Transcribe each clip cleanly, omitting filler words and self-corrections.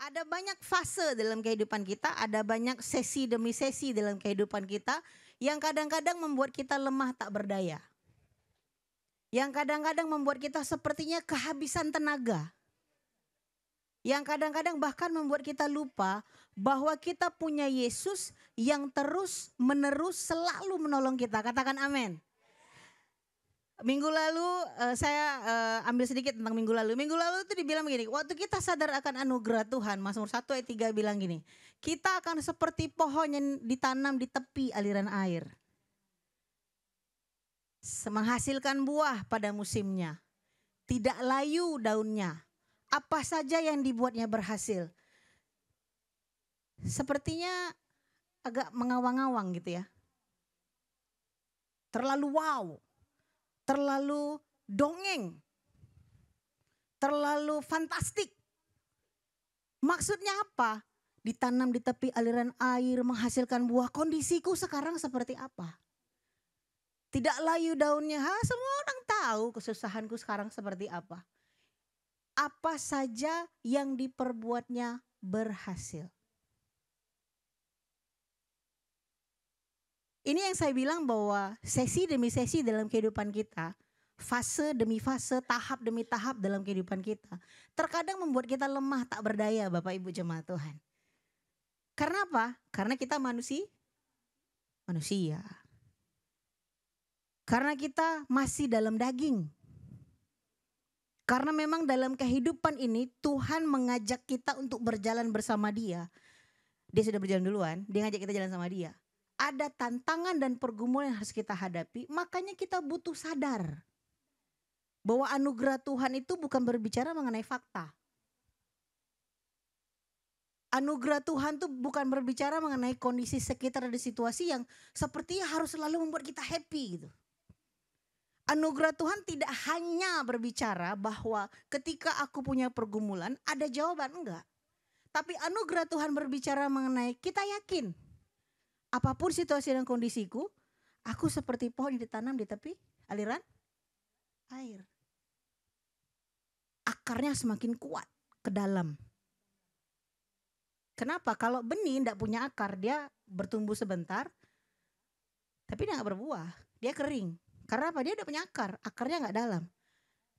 Ada banyak fase dalam kehidupan kita, ada banyak sesi demi sesi dalam kehidupan kita yang kadang-kadang membuat kita lemah tak berdaya. Yang kadang-kadang membuat kita sepertinya kehabisan tenaga. Yang kadang-kadang bahkan membuat kita lupa bahwa kita punya Yesus yang terus menerus selalu menolong kita. Katakan amin. Minggu lalu saya ambil sedikit tentang minggu lalu. Minggu lalu itu dibilang begini, waktu kita sadar akan anugerah Tuhan, Mazmur 1 ayat 3 bilang gini, kita akan seperti pohon yang ditanam di tepi aliran air. Menghasilkan buah pada musimnya, tidak layu daunnya, apa saja yang dibuatnya berhasil. Sepertinya agak mengawang-awang gitu ya. Terlalu wow, terlalu dongeng, terlalu fantastik. Maksudnya apa? Ditanam di tepi aliran air, menghasilkan buah. Kondisiku sekarang seperti apa? Tidak layu daunnya, semua orang tahu kesusahanku sekarang seperti apa. Apa saja yang diperbuatnya berhasil. Ini yang saya bilang bahwa sesi demi sesi dalam kehidupan kita, fase demi fase, tahap demi tahap dalam kehidupan kita, terkadang membuat kita lemah tak berdaya, Bapak Ibu jemaat Tuhan. Karena apa? Karena kita manusia. Karena kita masih dalam daging. Karena memang dalam kehidupan ini Tuhan mengajak kita untuk berjalan bersama Dia. Dia sudah berjalan duluan, Dia ngajak kita jalan sama Dia. Ada tantangan dan pergumulan yang harus kita hadapi, makanya kita butuh sadar bahwa anugerah Tuhan itu bukan berbicara mengenai fakta. Anugerah Tuhan itu bukan berbicara mengenai kondisi sekitar dan situasi yang sepertinya harus selalu membuat kita happy gitu. Anugerah Tuhan tidak hanya berbicara bahwa ketika aku punya pergumulan ada jawaban, enggak. Tapi anugerah Tuhan berbicara mengenai kita yakin. Apapun situasi dan kondisiku, aku seperti pohon yang ditanam di tepi aliran air. Akarnya semakin kuat ke dalam. Kenapa? Kalau benih tidak punya akar, dia bertumbuh sebentar, tapi dia nggak berbuah, dia kering. Karena apa? Dia udah punya akar, akarnya nggak dalam.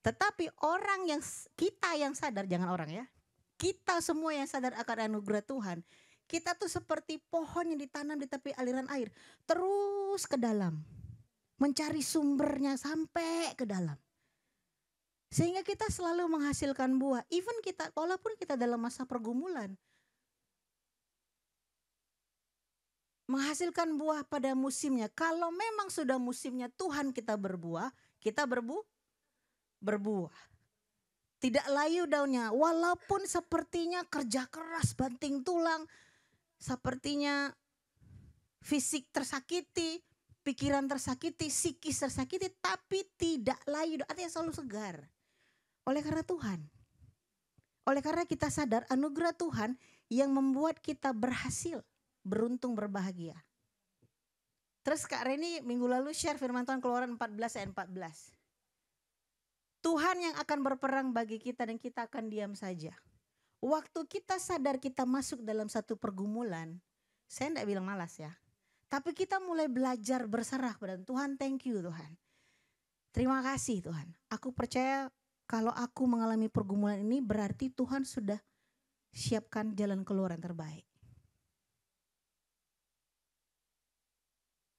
Tetapi kita yang sadar, jangan orang ya, kita semua yang sadar akan anugerah Tuhan, kita tuh seperti pohon yang ditanam di tepi aliran air, terus ke dalam, mencari sumbernya sampai ke dalam. Sehingga kita selalu menghasilkan buah, even kita, walaupun kita dalam masa pergumulan. Menghasilkan buah pada musimnya. Kalau memang sudah musimnya Tuhan kita berbuah, kita berbuah. Tidak layu daunnya, walaupun sepertinya kerja keras, banting tulang, sepertinya fisik tersakiti, pikiran tersakiti, psikis tersakiti, tapi tidak layu, artinya selalu segar. Oleh karena Tuhan. Oleh karena kita sadar anugerah Tuhan yang membuat kita berhasil. Beruntung, berbahagia. Terus Kak Reni minggu lalu share firman Tuhan Keluaran 14 ayat 14. Tuhan yang akan berperang bagi kita dan kita akan diam saja. Waktu kita sadar kita masuk dalam satu pergumulan, saya tidak bilang malas ya. Tapi kita mulai belajar berserah pada Tuhan, thank you Tuhan. Terima kasih Tuhan. Aku percaya kalau aku mengalami pergumulan ini berarti Tuhan sudah siapkan jalan keluar yang terbaik.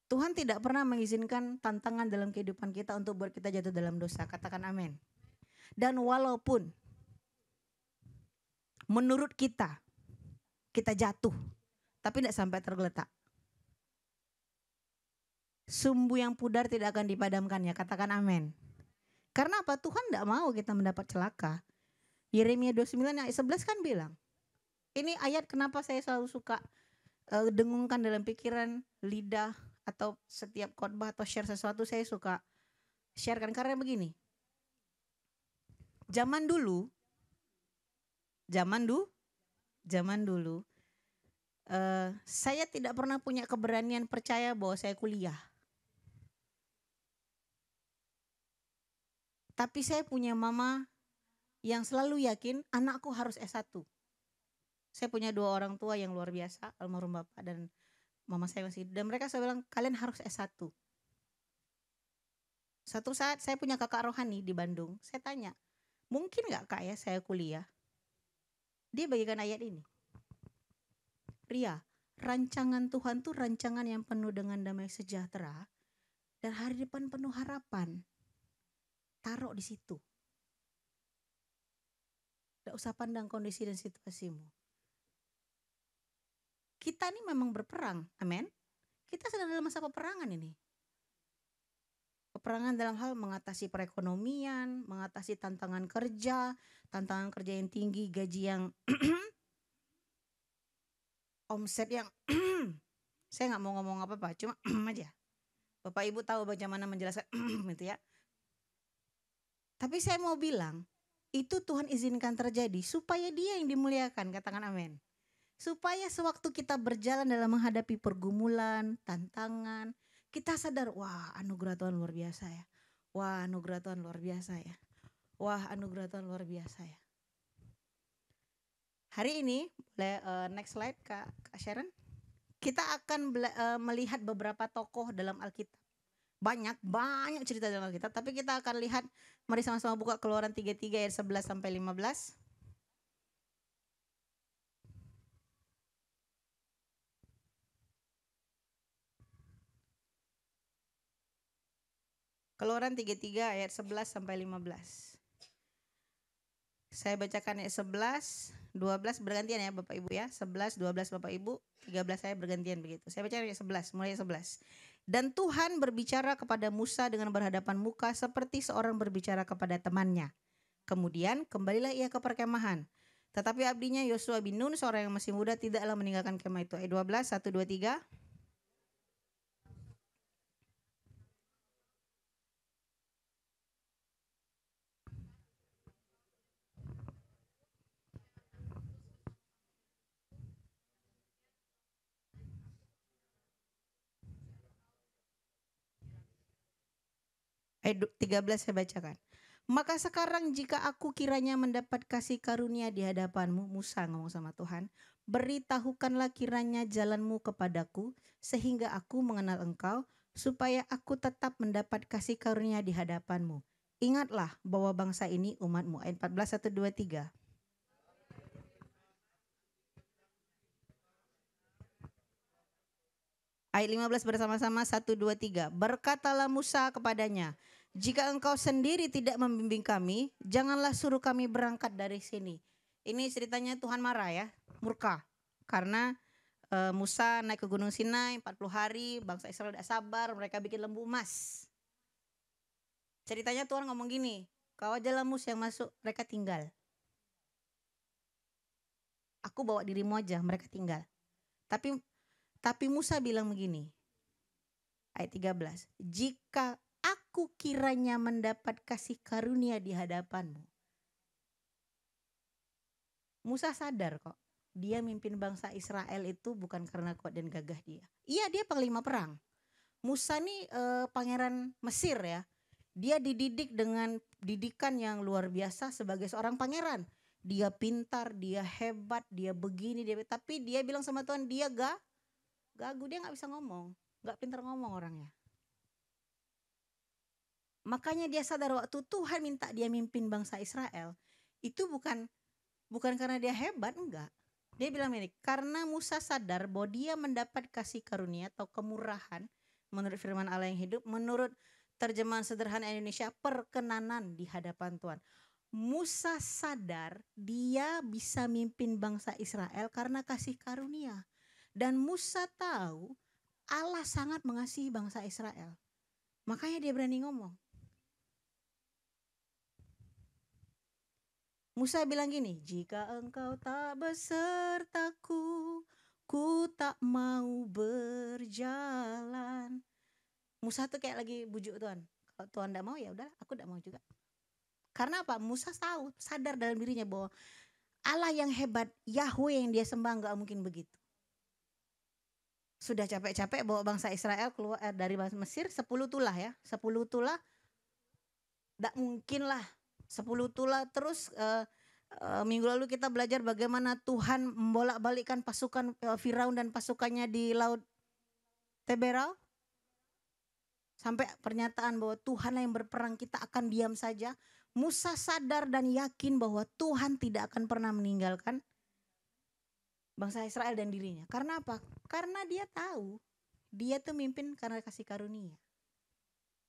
Tuhan tidak pernah mengizinkan tantangan dalam kehidupan kita untuk buat kita jatuh dalam dosa. Katakan amin. Dan walaupun menurut kita jatuh, tapi tidak sampai tergeletak. Sumbu yang pudar tidak akan dipadamkannya. Katakan amin. Karena apa? Tuhan tidak mau kita mendapat celaka. Yeremia 29 ayat 11 kan bilang. Ini ayat kenapa saya selalu suka dengungkan dalam pikiran, lidah, atau setiap khotbah atau share sesuatu saya suka sharekan karena begini. Zaman dulu saya tidak pernah punya keberanian percaya bahwa saya kuliah. Tapi saya punya mama yang selalu yakin anakku harus S1. Saya punya 2 orang tua yang luar biasa, almarhum bapak dan mama saya masih hidup. Dan mereka selalu bilang, kalian harus S1. Suatu saat saya punya kakak rohani di Bandung. Saya tanya, mungkin nggak kak ya saya kuliah? Dia bagikan ayat ini. Ria, rancangan Tuhan tuh rancangan yang penuh dengan damai sejahtera dan hari depan penuh harapan. Taruh di situ. Tidak usah pandang kondisi dan situasimu. Kita ini memang berperang, amin. Kita sedang dalam masa peperangan ini. Peperangan dalam hal mengatasi perekonomian, mengatasi tantangan kerja yang tinggi, gaji yang omset yang saya nggak mau ngomong apa-apa, cuma aja. Bapak Ibu tahu bagaimana menjelaskan gitu ya. Tapi saya mau bilang, itu Tuhan izinkan terjadi supaya Dia yang dimuliakan, katakan amin. Supaya sewaktu kita berjalan dalam menghadapi pergumulan, tantangan, kita sadar, wah anugerah Tuhan luar biasa ya. Wah anugerah Tuhan luar biasa ya. Wah anugerah Tuhan luar biasa ya. Hari ini, next slide Kak Sharon. Kita akan melihat beberapa tokoh dalam Alkitab. Banyak cerita dalam Alkitab, tapi kita akan lihat, mari sama-sama buka Keluaran 33 ayat 11 sampai 15. Keluaran 33 ayat 11 sampai 15. Saya bacakan ayat 11, 12 bergantian ya Bapak Ibu ya. 11, 12 Bapak Ibu, 13 saya bergantian begitu. Saya baca ayat 11, mulai ayat 11. Dan Tuhan berbicara kepada Musa dengan berhadapan muka seperti seorang berbicara kepada temannya. Kemudian kembalilah ia ke perkemahan. Tetapi abdinya Yosua bin Nun, seorang yang masih muda, tidaklah meninggalkan kemah itu. Ayat 12, 1, 2, 3. Ayat 13 saya bacakan. Maka sekarang jika aku kiranya mendapat kasih karunia di hadapanmu, Musa ngomong sama Tuhan, beritahukanlah kiranya jalanmu kepadaku, sehingga aku mengenal engkau, supaya aku tetap mendapat kasih karunia di hadapanmu. Ingatlah bahwa bangsa ini umatmu. Ayat 14, 1, 2, 3. Ayat 15 bersama-sama, 1, 2, 3. Berkatalah Musa kepadanya, jika engkau sendiri tidak membimbing kami, janganlah suruh kami berangkat dari sini. Ini ceritanya Tuhan marah ya, murka. Karena Musa naik ke Gunung Sinai 40 hari, bangsa Israel tidak sabar, mereka bikin lembu emas. Ceritanya Tuhan ngomong gini, kau aja Musa yang masuk, mereka tinggal. Aku bawa dirimu aja, mereka tinggal. Tapi Musa bilang begini, ayat 13, jika aku kiranya mendapat kasih karunia di hadapanmu. Musa sadar kok, dia mimpin bangsa Israel itu bukan karena kuat dan gagah dia. Iya, dia panglima perang. Musa nih pangeran Mesir ya. Dia dididik dengan didikan yang luar biasa sebagai seorang pangeran. Dia pintar, dia hebat, dia begini, tapi dia bilang sama Tuhan, dia gagu, dia nggak bisa ngomong, nggak pintar ngomong orangnya. Makanya dia sadar waktu Tuhan minta dia mimpin bangsa Israel, itu bukan karena dia hebat, enggak. Dia bilang ini, karena Musa sadar bahwa dia mendapat kasih karunia atau kemurahan, menurut firman Allah yang hidup, menurut terjemahan sederhana Indonesia, perkenanan di hadapan Tuhan. Musa sadar dia bisa mimpin bangsa Israel karena kasih karunia. Dan Musa tahu Allah sangat mengasihi bangsa Israel. Makanya dia berani ngomong. Musa bilang gini, jika engkau tak besertaku, ku tak mau berjalan. Musa tuh kayak lagi bujuk Tuhan. Kalau Tuhan tidak mau ya udah, aku tidak mau juga. Karena apa? Musa tahu, sadar dalam dirinya bahwa Allah yang hebat, Yahweh yang dia sembah nggak mungkin begitu. Sudah capek-capek bawa bangsa Israel keluar dari Mesir 10 tulah ya. 10 tulah, tidak mungkin lah. 10 tulah terus Minggu lalu kita belajar bagaimana Tuhan membolak-balikkan pasukan Firaun dan pasukannya di Laut Teberau. Sampai pernyataan bahwa Tuhanlah yang berperang, kita akan diam saja. Musa sadar dan yakin bahwa Tuhan tidak akan pernah meninggalkan bangsa Israel dan dirinya. Karena apa? Karena dia tahu dia tuh mimpin karena kasih karunia.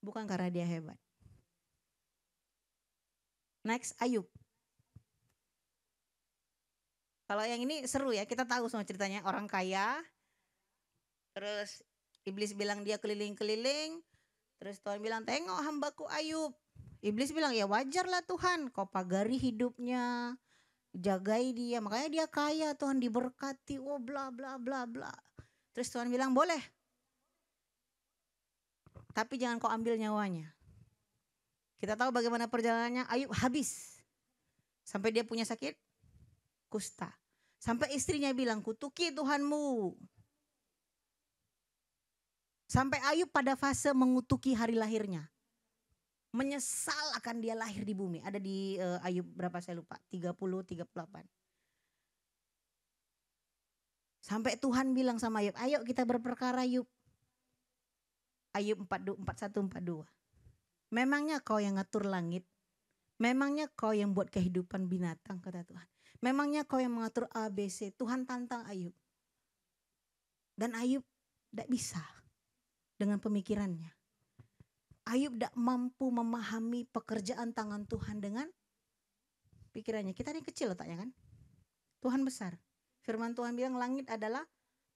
Bukan karena dia hebat. Next, Ayub. Kalau yang ini seru ya, kita tahu semua ceritanya. Orang kaya, terus iblis bilang dia keliling-keliling. Terus Tuhan bilang, tengok hambaku Ayub. Iblis bilang, ya wajarlah Tuhan, kau pagari hidupnya, jagai dia, makanya dia kaya, Tuhan diberkati, oh bla bla bla bla. Terus Tuhan bilang, boleh, tapi jangan kau ambil nyawanya. Kita tahu bagaimana perjalanannya, Ayub habis. Sampai dia punya sakit kusta. Sampai istrinya bilang, kutuki Tuhanmu. Sampai Ayub pada fase mengutuki hari lahirnya. Menyesal akan dia lahir di bumi. Ada di Ayub berapa saya lupa, 30-38. Sampai Tuhan bilang sama Ayub, ayo kita berperkara Ayub. Ayub 41-42. Memangnya kau yang ngatur langit? Memangnya kau yang buat kehidupan binatang, kata Tuhan. Memangnya kau yang mengatur ABC? Tuhan tantang Ayub. Dan Ayub tidak bisa dengan pemikirannya. Ayub tidak mampu memahami pekerjaan tangan Tuhan dengan pikirannya. Kita ini kecil letaknya kan. Tuhan besar. Firman Tuhan bilang langit adalah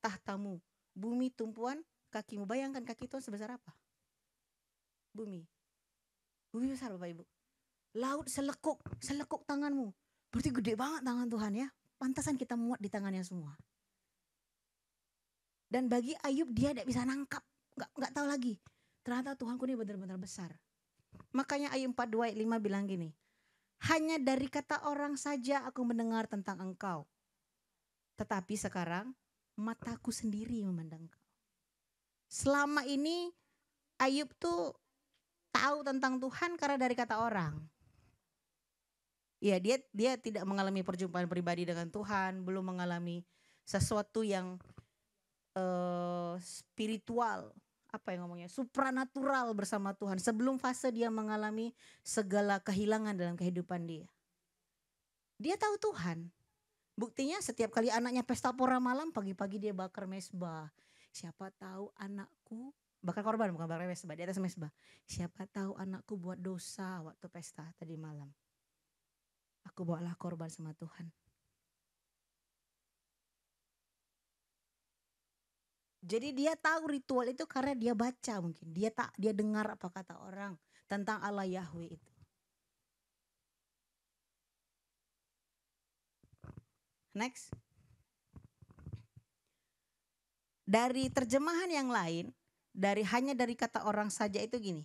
tahtamu. Bumi tumpuan kakimu. Bayangkan kaki Tuhan sebesar apa? Bumi. Bumi besar Bapak Ibu. Laut selekuk tanganmu. Berarti gede banget tangan Tuhan ya. Pantasan kita muat di tangannya semua. Dan bagi Ayub dia tidak bisa nangkap. Gak tahu lagi. Ternyata Tuhanku ini benar-benar besar. Makanya Ayub 42 ayat 5 bilang gini. Hanya dari kata orang saja aku mendengar tentang engkau. Tetapi sekarang mataku sendiri memandang engkau. Selama ini Ayub tuh tahu tentang Tuhan karena dari kata orang. Ya dia tidak mengalami perjumpaan pribadi dengan Tuhan. Belum mengalami sesuatu yang spiritual, apa yang ngomongnya, supranatural bersama Tuhan sebelum fase dia mengalami segala kehilangan dalam kehidupan dia. Dia tahu Tuhan. Buktinya setiap kali anaknya pesta pora malam, pagi-pagi dia bakar mesbah. Siapa tahu anakku, bakar korban bukan bakar mesbah, di atas mesbah. Siapa tahu anakku buat dosa waktu pesta tadi malam. Aku bawalah korban sama Tuhan. Jadi dia tahu ritual itu karena dia baca mungkin. Dia dengar apa kata orang tentang Allah Yahweh itu. Next. Dari terjemahan yang lain, hanya dari kata orang saja itu gini.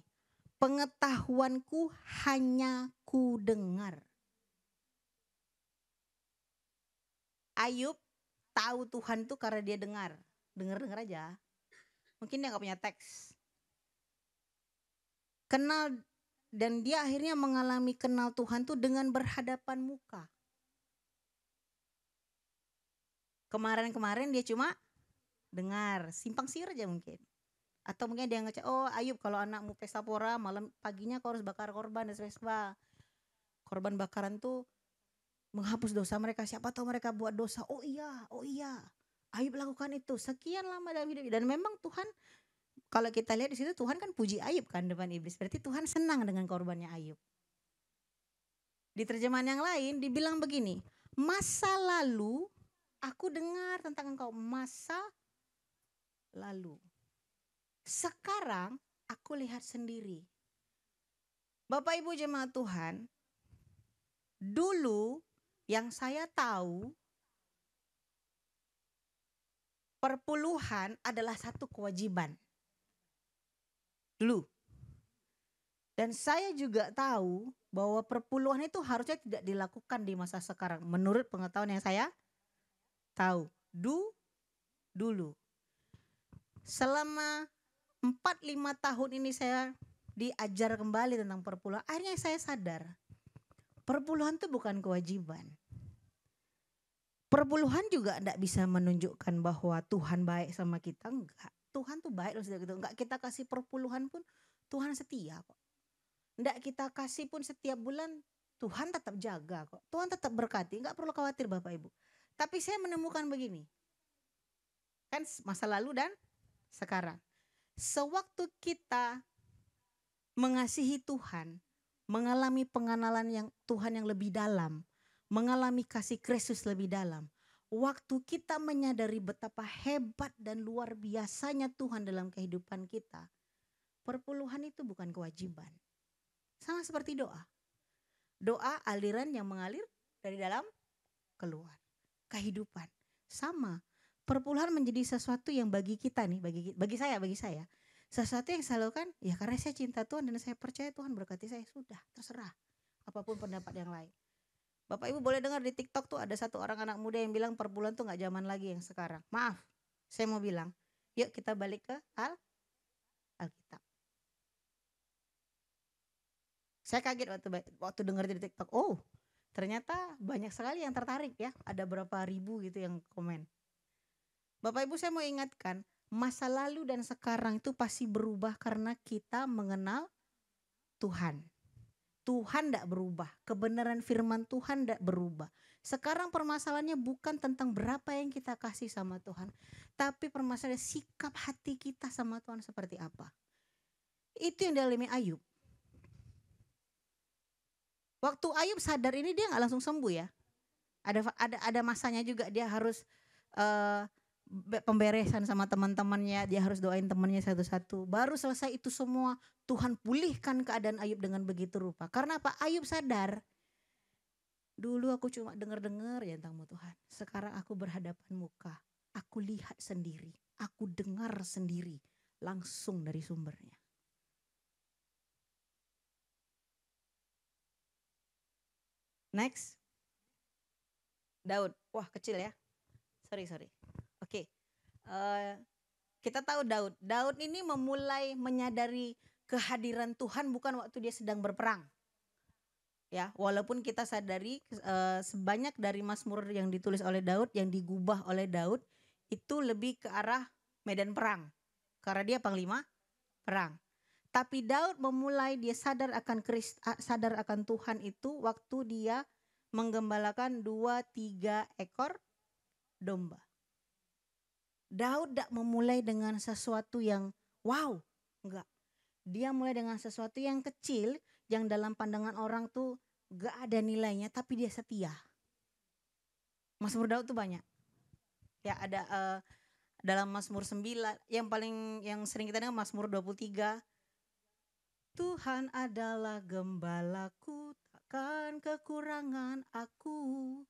Pengetahuanku hanya ku dengar. Ayub tahu Tuhan itu karena dia dengar. Dengar aja. Mungkin dia gak punya teks. Kenal, dan dia akhirnya mengalami kenal Tuhan tuh dengan berhadapan muka. Kemarin dia cuma dengar, simpang siur aja mungkin. Atau mungkin dia ngecek, oh Ayub kalau anakmu pesta pora malam paginya kau harus bakar korban dan sebagainya. Korban bakaran tuh menghapus dosa mereka. Siapa tahu mereka buat dosa. Oh iya. Ayub lakukan itu sekian lama dalam hidup. Dan memang Tuhan, kalau kita lihat di situ Tuhan kan puji Ayub kan depan iblis. Berarti Tuhan senang dengan korbannya Ayub. Di terjemahan yang lain dibilang begini. Masa lalu aku dengar tentang engkau. Masa lalu. Sekarang aku lihat sendiri. Bapak Ibu jemaat Tuhan. Dulu yang saya tahu, perpuluhan adalah satu kewajiban. Dulu. Dan saya juga tahu bahwa perpuluhan itu harusnya tidak dilakukan di masa sekarang. Menurut pengetahuan yang saya tahu. Dulu. Selama 4-5 tahun ini saya diajar kembali tentang perpuluhan. Akhirnya saya sadar. Perpuluhan itu bukan kewajiban. Perpuluhan juga enggak bisa menunjukkan bahwa Tuhan baik sama kita, enggak. Tuhan tuh baik loh gitu. Enggak kita kasih perpuluhan pun Tuhan setia kok. Enggak kita kasih pun setiap bulan Tuhan tetap jaga kok. Tuhan tetap berkati, enggak perlu khawatir Bapak Ibu. Tapi saya menemukan begini. Kan masa lalu dan sekarang. Sewaktu kita mengasihi Tuhan, mengalami pengenalan yang Tuhan yang lebih dalam, mengalami kasih Kristus lebih dalam. Waktu kita menyadari betapa hebat dan luar biasanya Tuhan dalam kehidupan kita, perpuluhan itu bukan kewajiban. Sama seperti doa. Doa aliran yang mengalir dari dalam keluar. Kehidupan. Sama. Perpuluhan menjadi sesuatu yang bagi kita nih, bagi saya. Sesuatu yang selalu kan, ya karena saya cinta Tuhan dan saya percaya Tuhan berkati saya, sudah terserah. Apapun pendapat yang lain. Bapak Ibu boleh dengar di TikTok tuh ada satu orang anak muda yang bilang perpuluhan tuh gak zaman lagi yang sekarang. Maaf, saya mau bilang, yuk kita balik ke Alkitab. Saya kaget waktu dengar di TikTok, oh ternyata banyak sekali yang tertarik ya. Ada berapa ribu gitu yang komen. Bapak Ibu saya mau ingatkan, masa lalu dan sekarang itu pasti berubah karena kita mengenal Tuhan. Tuhan tidak berubah, kebenaran firman Tuhan tidak berubah. Sekarang permasalahannya bukan tentang berapa yang kita kasih sama Tuhan, tapi permasalahan sikap hati kita sama Tuhan seperti apa. Itu yang dialami Ayub. Waktu Ayub sadar ini dia nggak langsung sembuh ya. Ada masanya juga dia harus pemberesan sama teman-temannya, dia harus doain temannya satu-satu. Baru selesai itu semua, Tuhan pulihkan keadaan Ayub dengan begitu rupa. Karena apa? Ayub sadar, dulu aku cuma dengar-dengar ya tentangmu Tuhan. Sekarang aku berhadapan muka, aku lihat sendiri, aku dengar sendiri, langsung dari sumbernya. Next. Daud, wah kecil ya. Sorry. Oke, kita tahu Daud. Daud ini memulai menyadari kehadiran Tuhan bukan waktu dia sedang berperang. Ya, walaupun kita sadari sebanyak dari Mazmur yang ditulis oleh Daud, yang digubah oleh Daud, itu lebih ke arah medan perang. Karena dia panglima perang. Tapi Daud memulai dia sadar akan Tuhan itu waktu dia menggembalakan 2-3 ekor domba. Daud tidak memulai dengan sesuatu yang wow, enggak. Dia mulai dengan sesuatu yang kecil, yang dalam pandangan orang tuh enggak ada nilainya, tapi dia setia. Mazmur Daud tuh banyak. Ya ada dalam Mazmur 9, yang sering kita dengar Mazmur 23. Tuhan adalah gembalaku, takkan kekurangan aku.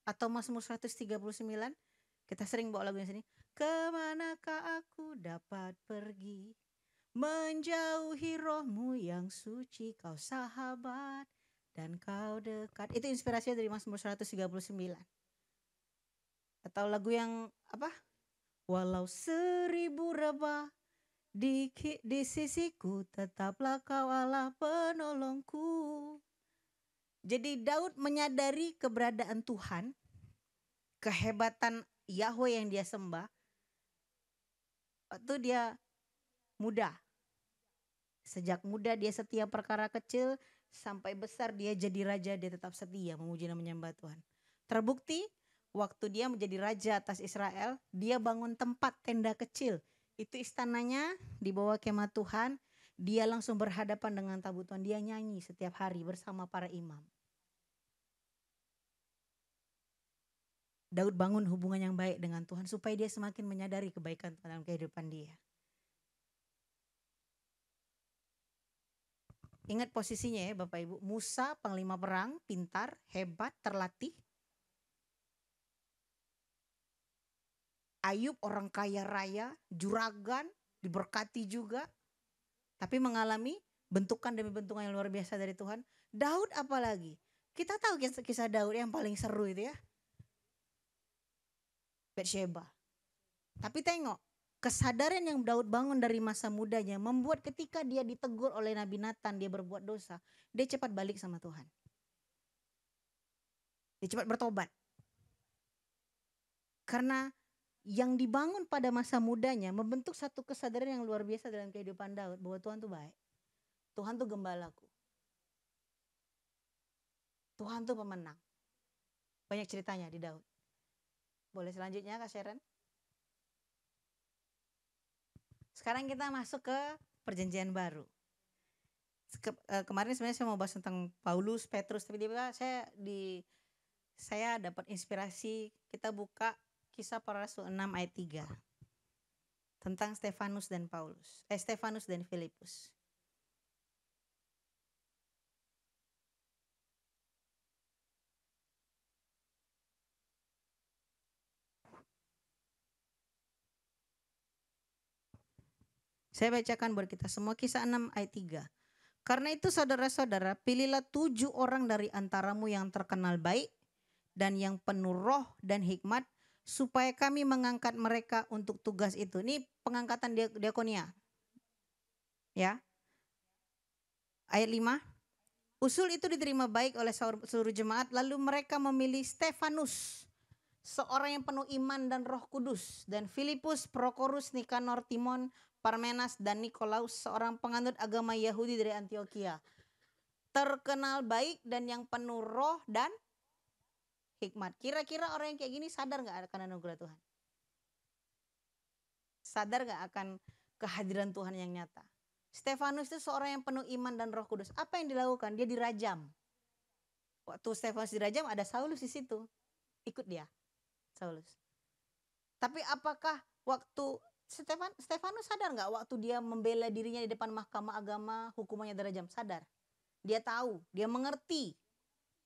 Atau Mazmur 139, kita sering bawa lagu yang sini. Kemanakah aku dapat pergi, menjauhi rohmu yang suci, kau sahabat dan kau dekat. Itu inspirasinya dari Mazmur 139. Atau lagu yang apa? Walau 1000 rebah di sisiku, tetaplah kau Allah penolongku. Jadi Daud menyadari keberadaan Tuhan, kehebatan Yahweh yang dia sembah. Waktu dia muda. Sejak muda dia setia perkara kecil, sampai besar dia jadi raja, dia tetap setia memuji dan menyembah Tuhan. Terbukti waktu dia menjadi raja atas Israel, dia bangun tempat tenda kecil. Itu istananya di bawah kemah Tuhan. Dia langsung berhadapan dengan tabut Tuhan. Dia nyanyi setiap hari bersama para imam. Daud bangun hubungan yang baik dengan Tuhan supaya dia semakin menyadari kebaikan Tuhan dalam kehidupan dia. Ingat posisinya ya Bapak Ibu. Musa panglima perang, pintar, hebat, terlatih. Ayub orang kaya raya, juragan, diberkati juga. Tapi mengalami bentukan demi bentukan yang luar biasa dari Tuhan. Daud apalagi? Kita tahu kisah Daud yang paling seru itu ya. Batsheba. Tapi tengok, kesadaran yang Daud bangun dari masa mudanya membuat ketika dia ditegur oleh Nabi Nathan dia berbuat dosa, dia cepat balik sama Tuhan. Dia cepat bertobat. Karena yang dibangun pada masa mudanya membentuk satu kesadaran yang luar biasa dalam kehidupan Daud bahwa Tuhan tuh baik. Tuhan tuh gembalaku. Tuhan tuh pemenang. Banyak ceritanya di Daud. Boleh selanjutnya Kak Sharon? Sekarang kita masuk ke perjanjian baru. Kemarin sebenarnya saya mau bahas tentang Paulus, Petrus, tapi tiba-tiba saya dapat inspirasi. Kita buka Kisah Para Rasul 6 ayat 3 tentang Stefanus dan Filipus. Saya bacakan buat kita semua Kisah 6 ayat 3. Karena itu saudara-saudara, pilihlah 7 orang dari antaramu yang terkenal baik dan yang penuh roh dan hikmat, supaya kami mengangkat mereka untuk tugas itu. Ini pengangkatan diakonia. Ya. Ayat 5. Usul itu diterima baik oleh seluruh jemaat, lalu mereka memilih Stefanus, seorang yang penuh iman dan Roh Kudus, dan Filipus, Prokorus, Nikanor, Timon, Parmenas, dan Nikolaus, seorang penganut agama Yahudi dari Antioquia. Terkenal baik dan yang penuh roh dan hikmat. Kira-kira orang yang kayak gini sadar gak akan anugerah Tuhan? Sadar gak akan kehadiran Tuhan yang nyata? Stefanus itu seorang yang penuh iman dan Roh Kudus. Apa yang dilakukan? Dia dirajam. Waktu Stefanus dirajam ada Saulus di situ. Ikut dia, Saulus. Tapi apakah waktu Stefanus sadar nggak waktu dia membela dirinya di depan mahkamah agama hukumannya dirajam? Sadar. Dia tahu, dia mengerti.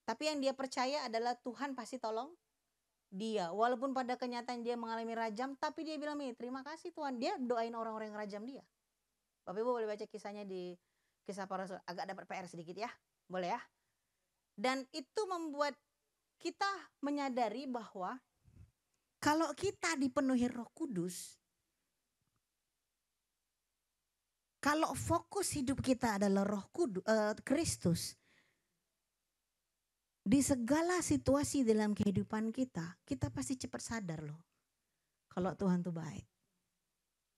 Tapi yang dia percaya adalah Tuhan pasti tolong dia. Walaupun pada kenyataan dia mengalami rajam, tapi dia bilang nih, terima kasih Tuhan. Dia doain orang-orang yang rajam dia. Bapak Ibu boleh baca kisahnya di Kisah Para Rasul. Agak dapat PR sedikit ya. Boleh ya. Dan itu membuat kita menyadari bahwa kalau kita dipenuhi Roh Kudus, kalau fokus hidup kita adalah Roh Kudus, Kristus, di segala situasi dalam kehidupan kita, kita pasti cepat sadar loh. Kalau Tuhan tuh baik.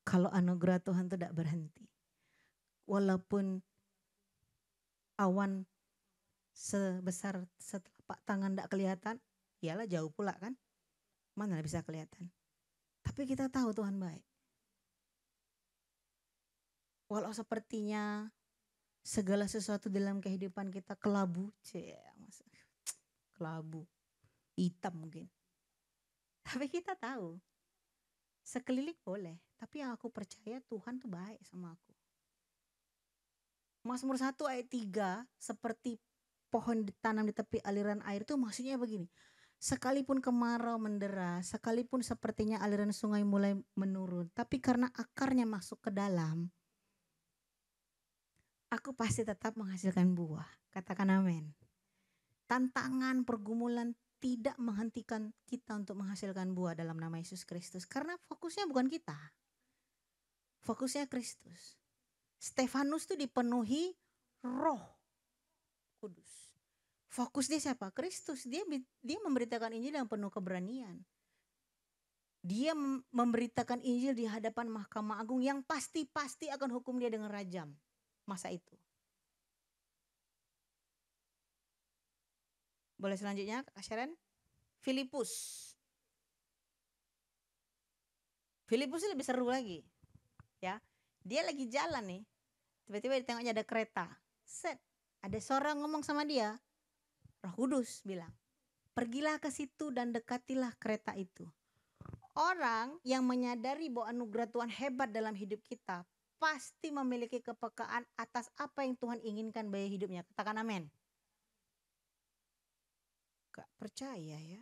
Kalau anugerah Tuhan tuh tidak berhenti. Walaupun awan sebesar setelapak tangan tidak kelihatan, iyalah jauh pula kan. Mana bisa kelihatan. Tapi kita tahu Tuhan baik. Walau sepertinya segala sesuatu dalam kehidupan kita kelabu, kelabu, hitam mungkin. Tapi kita tahu, sekeliling boleh, tapi yang aku percaya Tuhan tuh baik sama aku. Mazmur 1 ayat 3, seperti pohon ditanam di tepi aliran air itu maksudnya begini. Sekalipun kemarau mendera, sekalipun sepertinya aliran sungai mulai menurun, tapi karena akarnya masuk ke dalam, aku pasti tetap menghasilkan buah. Katakan amin. Tantangan, pergumulan tidak menghentikan kita untuk menghasilkan buah dalam nama Yesus Kristus. Karena fokusnya bukan kita. Fokusnya Kristus. Stefanus itu dipenuhi Roh Kudus. Fokus dia siapa? Kristus. Dia memberitakan Injil yang penuh keberanian. Dia memberitakan Injil di hadapan Mahkamah Agung yang pasti akan hukum dia dengan rajam masa itu. Boleh selanjutnya Kak Sharon? Filipus lebih seru lagi. Ya. Dia lagi jalan nih. Tiba-tiba di tengahnya ada kereta. Set. Ada seorang ngomong sama dia. Roh Kudus bilang, pergilah ke situ dan dekatilah kereta itu. Orang yang menyadari bahwa anugerah Tuhan hebat dalam hidup kita pasti memiliki kepekaan atas apa yang Tuhan inginkan bagi hidupnya. Katakan amin. Gak percaya ya.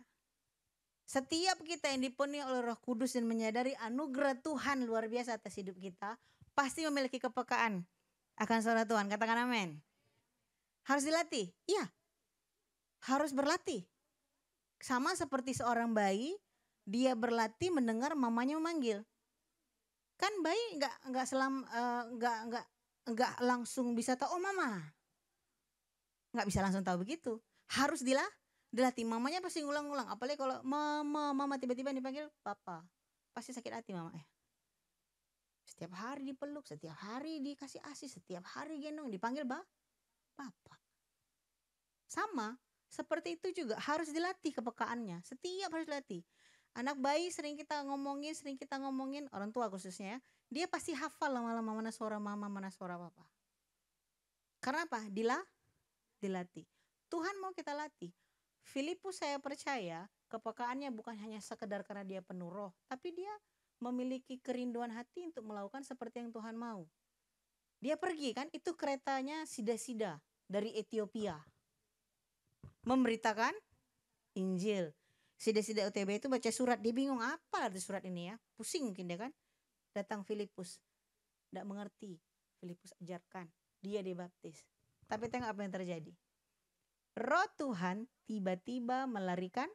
Setiap kita yang dipenuhi oleh Roh Kudus dan menyadari anugerah Tuhan luar biasa atas hidup kita, pasti memiliki kepekaan akan suara Tuhan. Katakan amin. Harus dilatih? Iya. Harus berlatih. Sama seperti seorang bayi, dia berlatih mendengar mamanya memanggil. Kan bayi nggak langsung bisa tahu, oh mama. Nggak bisa langsung tahu begitu. Harus Dilatih, mamanya pasti ngulang-ngulang. Apalagi kalau mama tiba-tiba dipanggil papa. Pasti sakit hati mama ya. Setiap hari dipeluk, setiap hari dikasih ASI, setiap hari gendong, dipanggil papa. Sama, seperti itu juga harus dilatih kepekaannya. Setiap harus dilatih. Anak bayi sering kita ngomongin, orang tua khususnya ya. Dia pasti hafal lama-lama mana suara mama, mana suara papa. Karena apa? Dilatih. Tuhan mau kita latih. Filipus saya percaya kepekaannya bukan hanya sekedar karena dia penuh roh, tapi dia memiliki kerinduan hati untuk melakukan seperti yang Tuhan mau. Dia pergi kan, itu keretanya sida-sida dari Ethiopia. Memberitakan Injil. Sida-sida OTB itu baca surat, dia bingung apa arti surat ini ya. Pusing mungkin dia kan. Datang Filipus. Tidak mengerti. Filipus ajarkan. Dia dibaptis. Tapi tengok apa yang terjadi. Roh Tuhan tiba-tiba melarikan.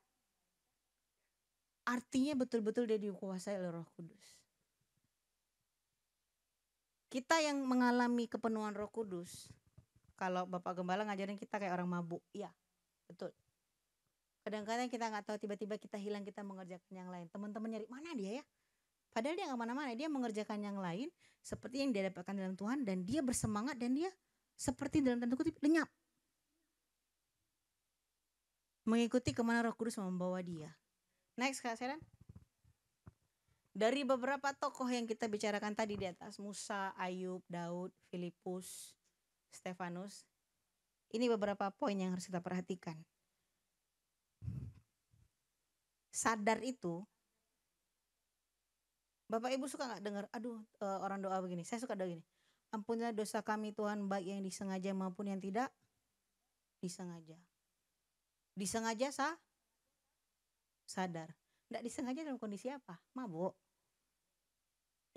Artinya betul-betul dia dikuasai oleh Roh Kudus. Kita yang mengalami kepenuhan Roh Kudus, kalau Bapak Gembala ngajarin kita kayak orang mabuk, iya, betul. Kadang-kadang kita nggak tahu, tiba-tiba kita hilang, kita mengerjakan yang lain. Teman-teman nyari mana dia ya? Padahal dia nggak mana-mana, dia mengerjakan yang lain seperti yang dia dapatkan dalam Tuhan, dan dia bersemangat, dan dia seperti dalam tanda kutip lenyap, mengikuti kemana Roh Kudus membawa dia. Next Kak Seran. Dari beberapa tokoh yang kita bicarakan tadi di atas, Musa, Ayub, Daud, Filipus, Stefanus, ini beberapa poin yang harus kita perhatikan. Sadar itu, Bapak Ibu suka gak dengar, orang doa begini, saya suka doa gini, ampunilah dosa kami Tuhan, baik yang disengaja maupun yang tidak disengaja. Disengaja sadar. Tidak disengaja dalam kondisi apa? Mabuk.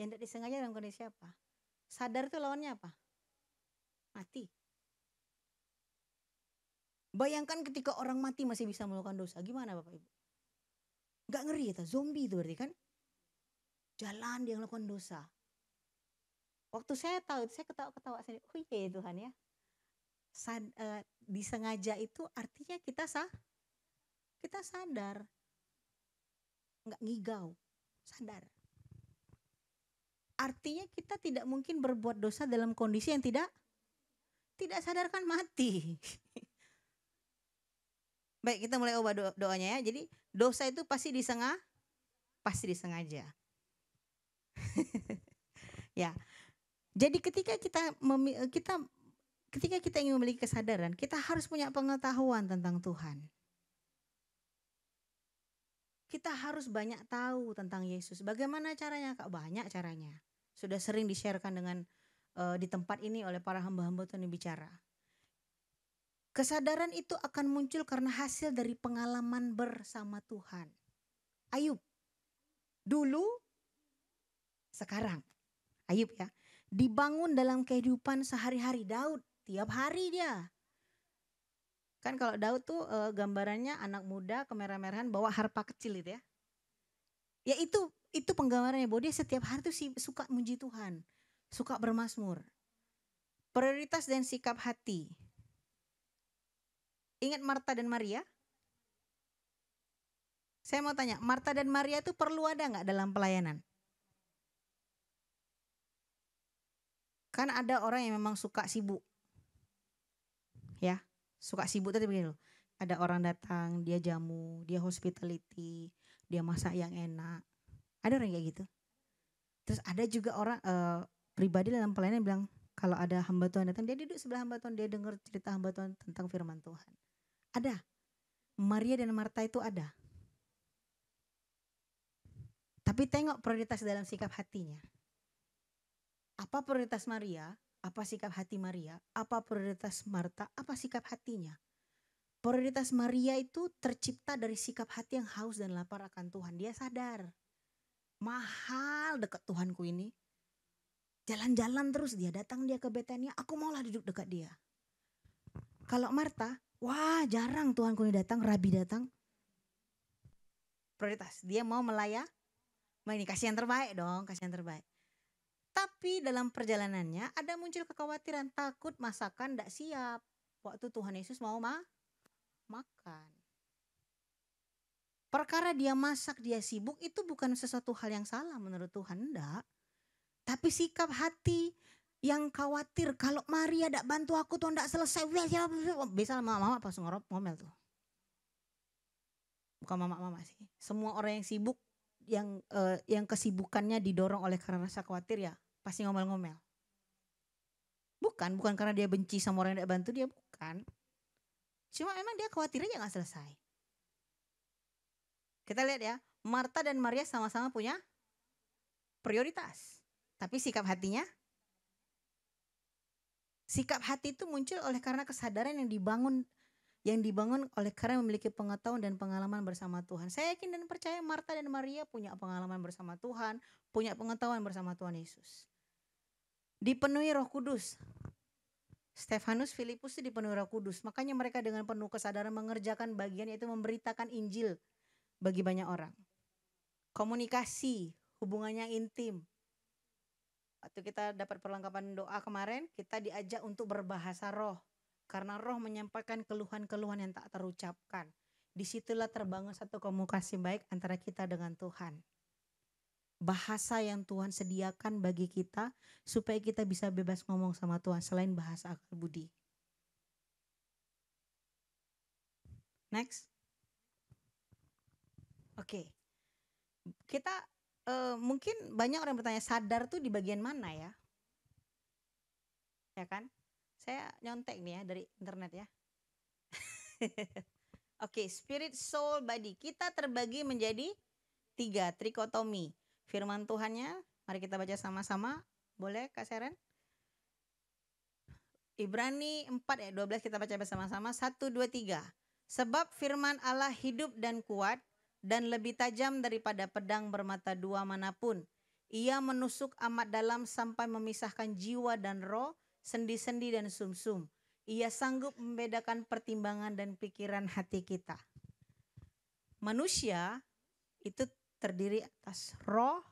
Yang tidak disengaja dalam kondisi apa? Sadar itu lawannya apa? Mati. Bayangkan ketika orang mati masih bisa melakukan dosa, gimana Bapak Ibu? Gak ngeri ya, zombie itu berarti kan? Jalan dia melakukan dosa. Waktu saya tahu, saya ketawa-ketawa sendiri. Oh iya ya Tuhan ya. Disengaja itu artinya kita sadar. Nggak ngigau, sadar. Artinya kita tidak mungkin berbuat dosa dalam kondisi yang tidak sadarkan mati. Baik, kita mulai ubah doanya ya. Jadi dosa itu pasti disengaja. Ya. Jadi ketika kita ingin memiliki kesadaran, kita harus punya pengetahuan tentang Tuhan. Kita harus banyak tahu tentang Yesus. Bagaimana caranya Kak? Banyak caranya. Sudah sering di-sharekan dengan di tempat ini oleh para hamba-hamba Tuhan yang bicara. Kesadaran itu akan muncul karena hasil dari pengalaman bersama Tuhan. Ayub. Dulu, sekarang. Ayub ya. Dibangun dalam kehidupan sehari-hari. Daud, tiap hari dia. Kan kalau Daud tuh gambarannya anak muda kemerah-merahan bawa harpa kecil itu ya. Ya itu penggambarannya bahwa dia setiap hari tuh suka muji Tuhan. Suka bermazmur. Prioritas dan sikap hati. Ingat Marta dan Maria? Saya mau tanya, Marta dan Maria itu perlu ada nggak dalam pelayanan? Kan ada orang yang memang suka sibuk. Ya, suka sibuk tadi begini loh. Ada orang datang, dia jamu, dia hospitality, dia masak yang enak. Ada orang kayak gitu. Terus ada juga orang pribadi dalam pelayanan bilang, kalau ada hamba Tuhan datang, dia duduk sebelah hamba Tuhan, dia dengar cerita hamba Tuhan tentang firman Tuhan. Ada. Maria dan Marta itu ada. Tapi tengok prioritas dalam sikap hatinya. Apa prioritas Maria? Apa sikap hati Maria? Apa prioritas Marta? Apa sikap hatinya? Prioritas Maria itu tercipta dari sikap hati yang haus dan lapar akan Tuhan. Dia sadar, mahal dekat Tuhanku ini. Jalan-jalan terus dia, datang dia ke Betania, aku maulah duduk dekat dia. Kalau Marta, wah jarang Tuhanku ini datang, Rabi datang. Prioritas, dia mau ini kasih yang terbaik dong, kasih yang terbaik. Tapi dalam perjalanannya ada muncul kekhawatiran, takut masakan tidak siap. Waktu Tuhan Yesus mau makan. Perkara dia masak, dia sibuk, itu bukan sesuatu hal yang salah menurut Tuhan, enggak. Tapi sikap hati yang khawatir kalau Maria tidak bantu aku tuh enggak selesai. Bisa mama pas ngomel tuh. Bukan mama sih. Semua orang yang sibuk, yang kesibukannya didorong oleh karena rasa khawatir ya pasti ngomel-ngomel. Bukan karena dia benci sama orang yang tidak bantu dia, bukan. Cuma emang dia khawatir aja gak selesai. Kita lihat ya, Marta dan Maria sama-sama punya prioritas. Tapi sikap hati itu muncul oleh karena kesadaran yang dibangun oleh karena memiliki pengetahuan dan pengalaman bersama Tuhan. Saya yakin dan percaya Marta dan Maria punya pengalaman bersama Tuhan, punya pengetahuan bersama Tuhan Yesus. Dipenuhi Roh Kudus. Stefanus, Filipus itu dipenuhi Roh Kudus. Makanya mereka dengan penuh kesadaran mengerjakan bagian yaitu memberitakan Injil bagi banyak orang. Komunikasi, hubungannya intim. Waktu kita dapat perlengkapan doa kemarin, kita diajak untuk berbahasa roh. Karena roh menyampaikan keluhan-keluhan yang tak terucapkan. Disitulah terbangun satu komunikasi baik antara kita dengan Tuhan. Bahasa yang Tuhan sediakan bagi kita supaya kita bisa bebas ngomong sama Tuhan selain bahasa akal budi. Next. Oke. Kita mungkin banyak orang bertanya sadar tuh di bagian mana ya? Ya kan? Saya nyontek nih ya dari internet ya. Oke, spirit, soul, body. Kita terbagi menjadi 3, trikotomi. Firman Tuhannya, mari kita baca sama-sama. Boleh Kak Seren? Ibrani 4 ayat 12 kita baca bersama-sama. 1, 2, 3. Sebab firman Allah hidup dan kuat dan lebih tajam daripada pedang bermata dua manapun. Ia menusuk amat dalam sampai memisahkan jiwa dan roh, sendi-sendi dan sumsum. Ia sanggup membedakan pertimbangan dan pikiran hati kita. Manusia itu terdiri atas roh,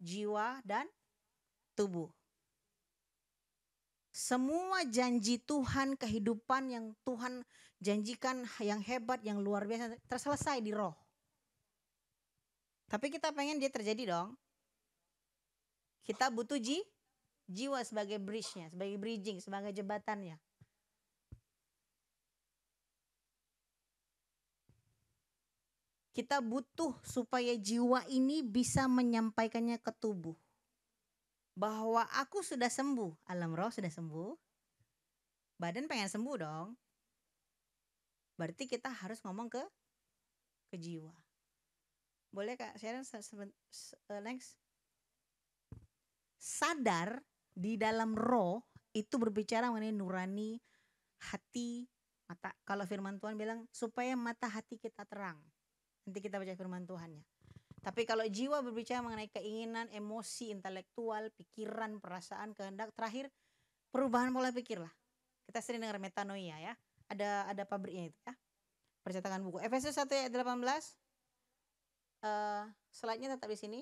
jiwa, dan tubuh. Semua janji Tuhan, kehidupan yang Tuhan janjikan yang hebat, yang luar biasa, terselesai di roh. Tapi kita pengen dia terjadi dong. Kita butuh jiwa sebagai bridge-nya, sebagai bridging, sebagai jembatannya. Kita butuh supaya jiwa ini bisa menyampaikannya ke tubuh. Bahwa aku sudah sembuh, alam roh sudah sembuh. Badan pengen sembuh dong. Berarti kita harus ngomong ke jiwa. Boleh Kak Sharon next. Sadar di dalam roh itu berbicara mengenai nurani, hati, mata. Kalau firman Tuhan bilang supaya mata hati kita terang. Nanti kita baca firman Tuhannya. Tapi kalau jiwa berbicara mengenai keinginan, emosi, intelektual, pikiran, perasaan, kehendak, terakhir perubahan pola pikir lah. Kita sering dengar metanoia ya. Ada pabriknya itu ya. Percetakan buku. Efesus 1 ayat 18. Slide-nya tetap di sini.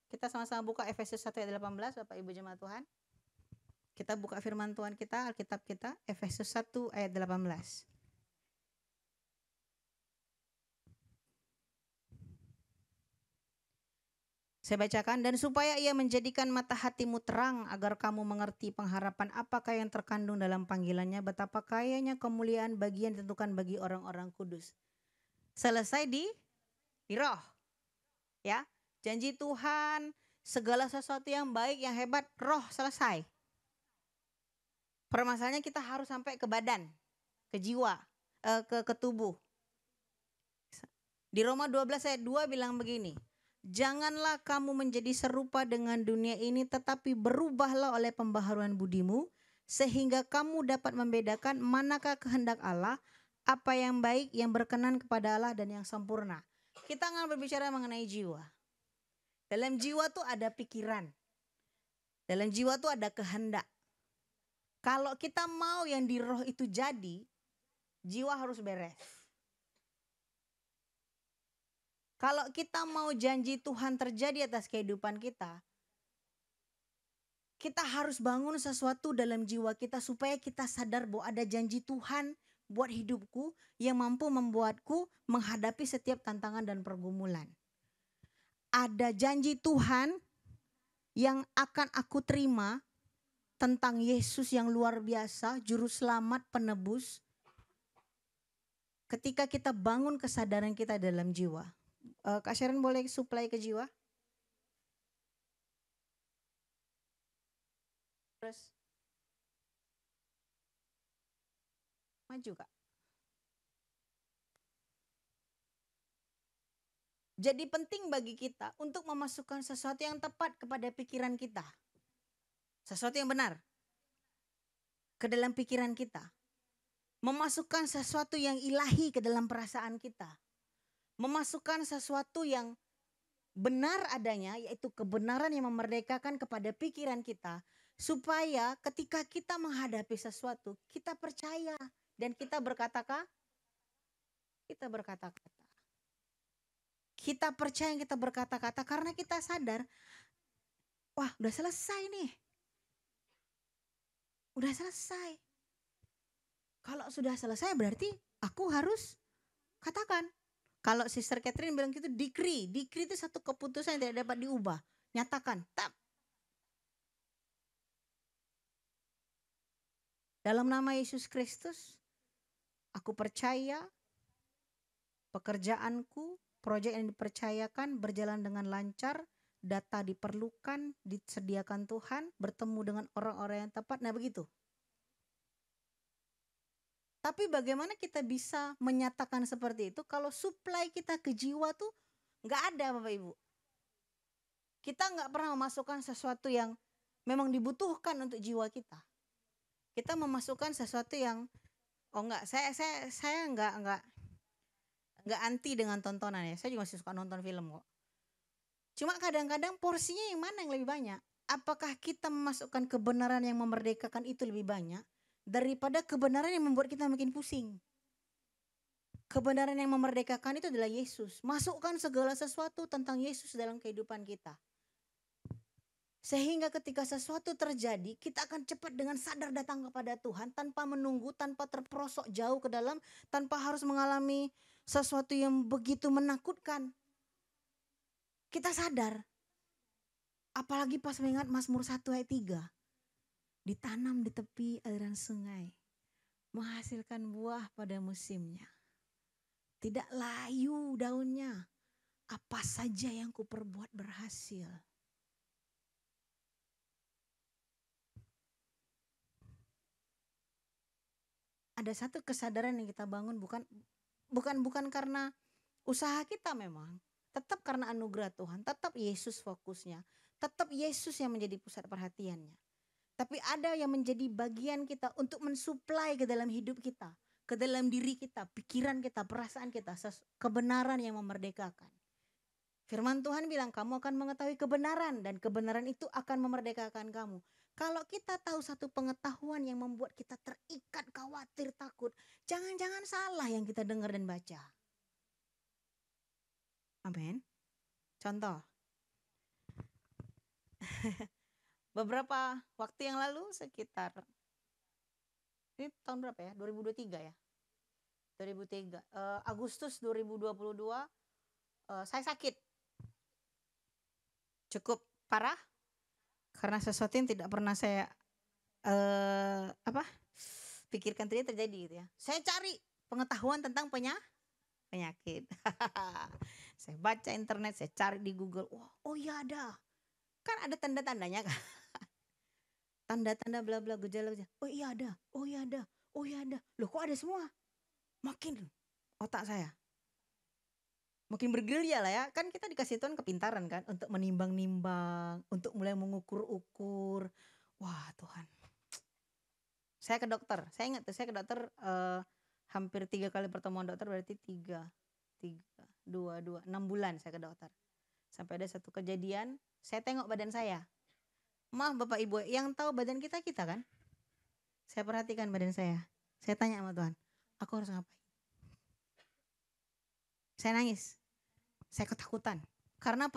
Kita sama-sama buka Efesus 1 ayat 18 Bapak Ibu jemaat Tuhan. Kita buka firman Tuhan kita, Alkitab kita, Efesus 1 ayat 18. Saya bacakan, dan supaya ia menjadikan mata hatimu terang agar kamu mengerti pengharapan apakah yang terkandung dalam panggilannya, betapa kayanya kemuliaan bagi yang ditentukan bagi orang-orang kudus. Selesai di roh. Ya, janji Tuhan, segala sesuatu yang baik, yang hebat, roh selesai. Permasalahannya kita harus sampai ke badan, ke jiwa, ke tubuh. Di Roma 12 ayat 2 bilang begini. Janganlah kamu menjadi serupa dengan dunia ini, tetapi berubahlah oleh pembaharuan budimu, sehingga kamu dapat membedakan manakah kehendak Allah, apa yang baik, yang berkenan kepada Allah, dan yang sempurna. Kita akan berbicara mengenai jiwa. Dalam jiwa tuh ada pikiran. Dalam jiwa tuh ada kehendak. Kalau kita mau yang di roh itu jadi, jiwa harus beres. Kalau kita mau janji Tuhan terjadi atas kehidupan kita harus bangun sesuatu dalam jiwa kita supaya kita sadar bahwa ada janji Tuhan buat hidupku yang mampu membuatku menghadapi setiap tantangan dan pergumulan. Ada janji Tuhan yang akan aku terima tentang Yesus yang luar biasa, juru selamat, penebus. Ketika kita bangun kesadaran kita dalam jiwa. Kak Sharon boleh supply ke jiwa? Terus maju Kak. Jadi penting bagi kita untuk memasukkan sesuatu yang tepat kepada pikiran kita. Sesuatu yang benar ke dalam pikiran kita. Memasukkan sesuatu yang ilahi ke dalam perasaan kita. Memasukkan sesuatu yang benar adanya, yaitu kebenaran yang memerdekakan kepada pikiran kita. Supaya ketika kita menghadapi sesuatu, kita percaya dan kita berkata-kata. Kita percaya kita berkata-kata karena kita sadar, wah udah selesai nih. Udah selesai. Kalau sudah selesai berarti aku harus katakan. Kalau Sister Catherine bilang gitu, decree. Decree itu satu keputusan yang tidak dapat diubah. Nyatakan, tap. Dalam nama Yesus Kristus, aku percaya pekerjaanku, proyek yang dipercayakan berjalan dengan lancar, data diperlukan, disediakan Tuhan, bertemu dengan orang-orang yang tepat. Nah begitu. Tapi bagaimana kita bisa menyatakan seperti itu kalau supply kita ke jiwa tuh nggak ada Bapak Ibu. Kita nggak pernah memasukkan sesuatu yang memang dibutuhkan untuk jiwa kita. Kita memasukkan sesuatu yang saya nggak anti dengan tontonan ya. Saya juga masih suka nonton film kok. Cuma kadang-kadang porsinya yang mana yang lebih banyak? Apakah kita memasukkan kebenaran yang memerdekakan itu lebih banyak daripada kebenaran yang membuat kita makin pusing? Kebenaran yang memerdekakan itu adalah Yesus. Masukkan segala sesuatu tentang Yesus dalam kehidupan kita. Sehingga ketika sesuatu terjadi, kita akan cepat dengan sadar datang kepada Tuhan tanpa menunggu, tanpa terperosok jauh ke dalam, tanpa harus mengalami sesuatu yang begitu menakutkan. Kita sadar. Apalagi pas mengingat Mazmur 1 ayat 3. Ditanam di tepi aliran sungai, menghasilkan buah pada musimnya. Tidak layu daunnya, apa saja yang kuperbuat berhasil. Ada satu kesadaran yang kita bangun bukan karena usaha kita memang. Tetap karena anugerah Tuhan, tetap Yesus fokusnya. Tetap Yesus yang menjadi pusat perhatiannya. Tapi ada yang menjadi bagian kita untuk mensuplai ke dalam hidup kita. Ke dalam diri kita, pikiran kita, perasaan kita. Kebenaran yang memerdekakan. Firman Tuhan bilang kamu akan mengetahui kebenaran. Dan kebenaran itu akan memerdekakan kamu. Kalau kita tahu satu pengetahuan yang membuat kita terikat, khawatir, takut. Jangan-jangan salah yang kita dengar dan baca. Amin. Contoh. Beberapa waktu yang lalu sekitar, ini tahun berapa ya? 2023 ya? 2003. Agustus 2022 saya sakit. Cukup parah. Karena sesuatu yang tidak pernah saya pikirkan terjadi gitu ya. Saya cari pengetahuan tentang penyakit. Saya baca internet, saya cari di Google. Oh iya ada. Kan ada tanda-tandanya kan. Tanda-tanda bla bla gejala. Oh iya ada. Oh iya ada. Oh iya ada. Loh kok ada semua? Makin otak saya makin bergerilya lah ya. Kan kita dikasih Tuhan kepintaran kan untuk menimbang-nimbang, untuk mulai mengukur-ukur. Wah Tuhan. Saya ke dokter. Saya ingat tuh saya ke dokter hampir 3 kali pertemuan dokter, berarti 6 bulan saya ke dokter. Sampai ada satu kejadian, saya tengok badan saya. Maaf Bapak Ibu, yang tahu badan kita kan? Saya perhatikan badan saya. Saya tanya sama Tuhan, aku harus ngapain? Saya nangis. Saya ketakutan. Karena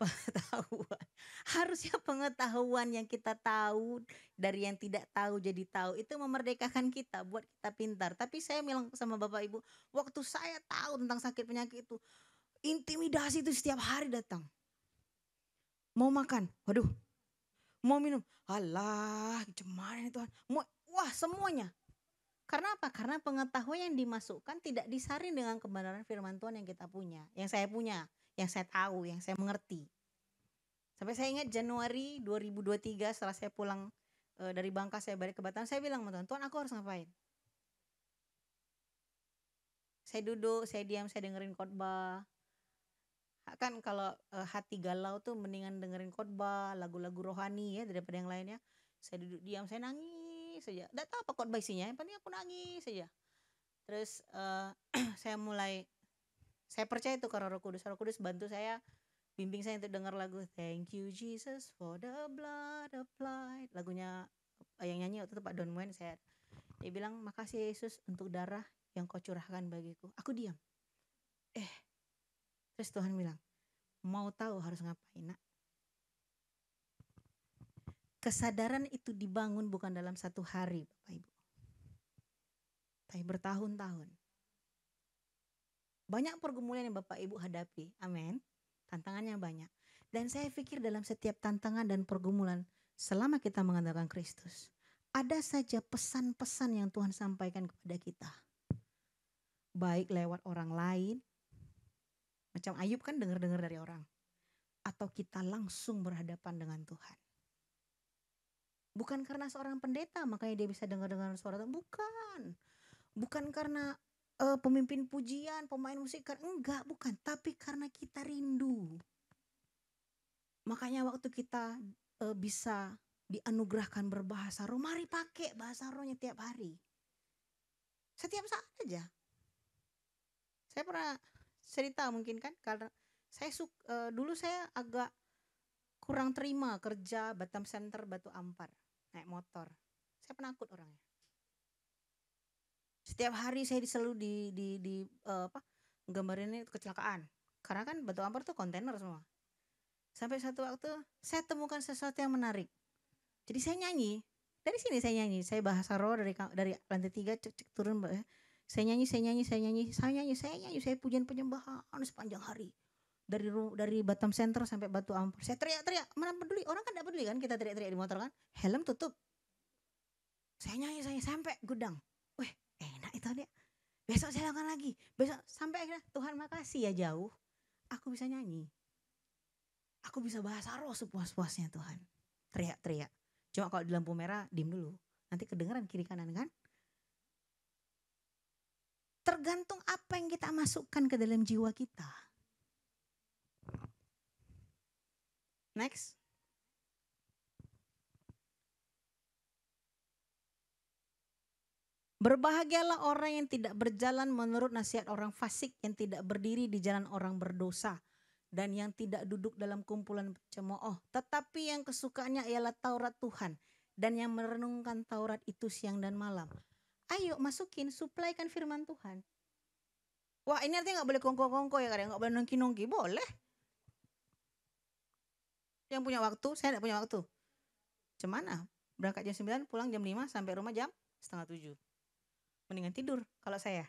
Pengetahuan. Harusnya pengetahuan yang kita tahu dari yang tidak tahu jadi tahu itu memerdekakan kita buat kita pintar. Tapi saya bilang sama Bapak Ibu, waktu saya tahu tentang sakit penyakit itu, intimidasi itu setiap hari datang. Mau makan, waduh. Mau minum, alah gimana nih Tuhan. Wah semuanya. Karena apa? Karena pengetahuan yang dimasukkan tidak disaring dengan kebenaran firman Tuhan yang kita punya. Yang saya punya, yang saya tahu, yang saya mengerti. Sampai saya ingat Januari 2023 setelah saya pulang dari Bangka, saya balik ke Batam, saya bilang sama Tuhan, Tuhan aku harus ngapain? Saya duduk, saya diam, saya dengerin khotbah. Kan kalau hati galau tuh mendingan dengerin khotbah, lagu-lagu rohani ya daripada yang lainnya. Saya duduk diam, saya nangis saja. Enggak tahu apa khotbah isinya, yang penting aku nangis saja. Terus saya percaya itu karena Roh Kudus. Roh Kudus bantu saya, bimbing saya untuk dengar lagu Thank You Jesus for the blood applied. Lagunya yang nyanyi waktu itu Pak Don Moen. Dia bilang makasih Yesus untuk darah yang kau curahkan bagiku. Aku diam. Terus Tuhan bilang, mau tahu harus ngapain nak? Kesadaran itu dibangun bukan dalam satu hari Bapak Ibu, tapi bertahun-tahun. Banyak pergumulan yang Bapak Ibu hadapi, amin. Tantangannya banyak. Dan saya pikir dalam setiap tantangan dan pergumulan, selama kita mengandalkan Kristus, ada saja pesan-pesan yang Tuhan sampaikan kepada kita. Baik lewat orang lain, macam Ayub kan dengar-dengar dari orang. Atau kita langsung berhadapan dengan Tuhan. Bukan karena seorang pendeta makanya dia bisa dengar-dengar suara Tuhan. Bukan. Bukan karena pemimpin pujian, pemain musik. Enggak, bukan. Tapi karena kita rindu. Makanya waktu kita bisa dianugerahkan berbahasa roh, mari pakai bahasa rohnya tiap hari. Setiap saat aja. Saya pernah cerita mungkin kan, karena saya dulu saya agak kurang terima kerja Batam Center Batu Ampar naik motor. Saya penakut orangnya. Setiap hari saya selalu di gambarinnya kecelakaan. Karena kan Batu Ampar tuh kontainer semua. Sampai satu waktu saya temukan sesuatu yang menarik. Jadi saya nyanyi. Dari sini saya nyanyi. Saya bahasa roh dari lantai 3 cek turun. Saya nyanyi. Saya pujian penyembahan sepanjang hari. Dari Batam Center sampai Batu Ampar. Saya teriak-teriak. Mana peduli? Orang kan tidak peduli kan kita teriak-teriak di motor kan. Helm tutup. Saya nyanyi sampai gudang. Wih, enak itu dia. Besok saya lakukan lagi. Besok sampai akhirnya Tuhan makasih ya jauh. Aku bisa nyanyi. Aku bisa bahasa roh sepuas-puasnya Tuhan. Teriak-teriak. Cuma kalau di lampu merah diem dulu. Nanti kedengeran kiri kanan kan. Tergantung apa yang kita masukkan ke dalam jiwa kita. Next. Berbahagialah orang yang tidak berjalan menurut nasihat orang fasik, yang tidak berdiri di jalan orang berdosa, dan yang tidak duduk dalam kumpulan pencemooh, tetapi yang kesukaannya ialah Taurat Tuhan, dan yang merenungkan Taurat itu siang dan malam. Ayo masukin, suplaikan firman Tuhan. Wah ini artinya gak boleh kongko-kongko ya kadang, gak boleh nongki-nongki, boleh. Yang punya waktu, saya gak punya waktu. Cemana? Berangkat jam 9, pulang jam 5, sampai rumah jam setengah 7. Mendingan tidur kalau saya.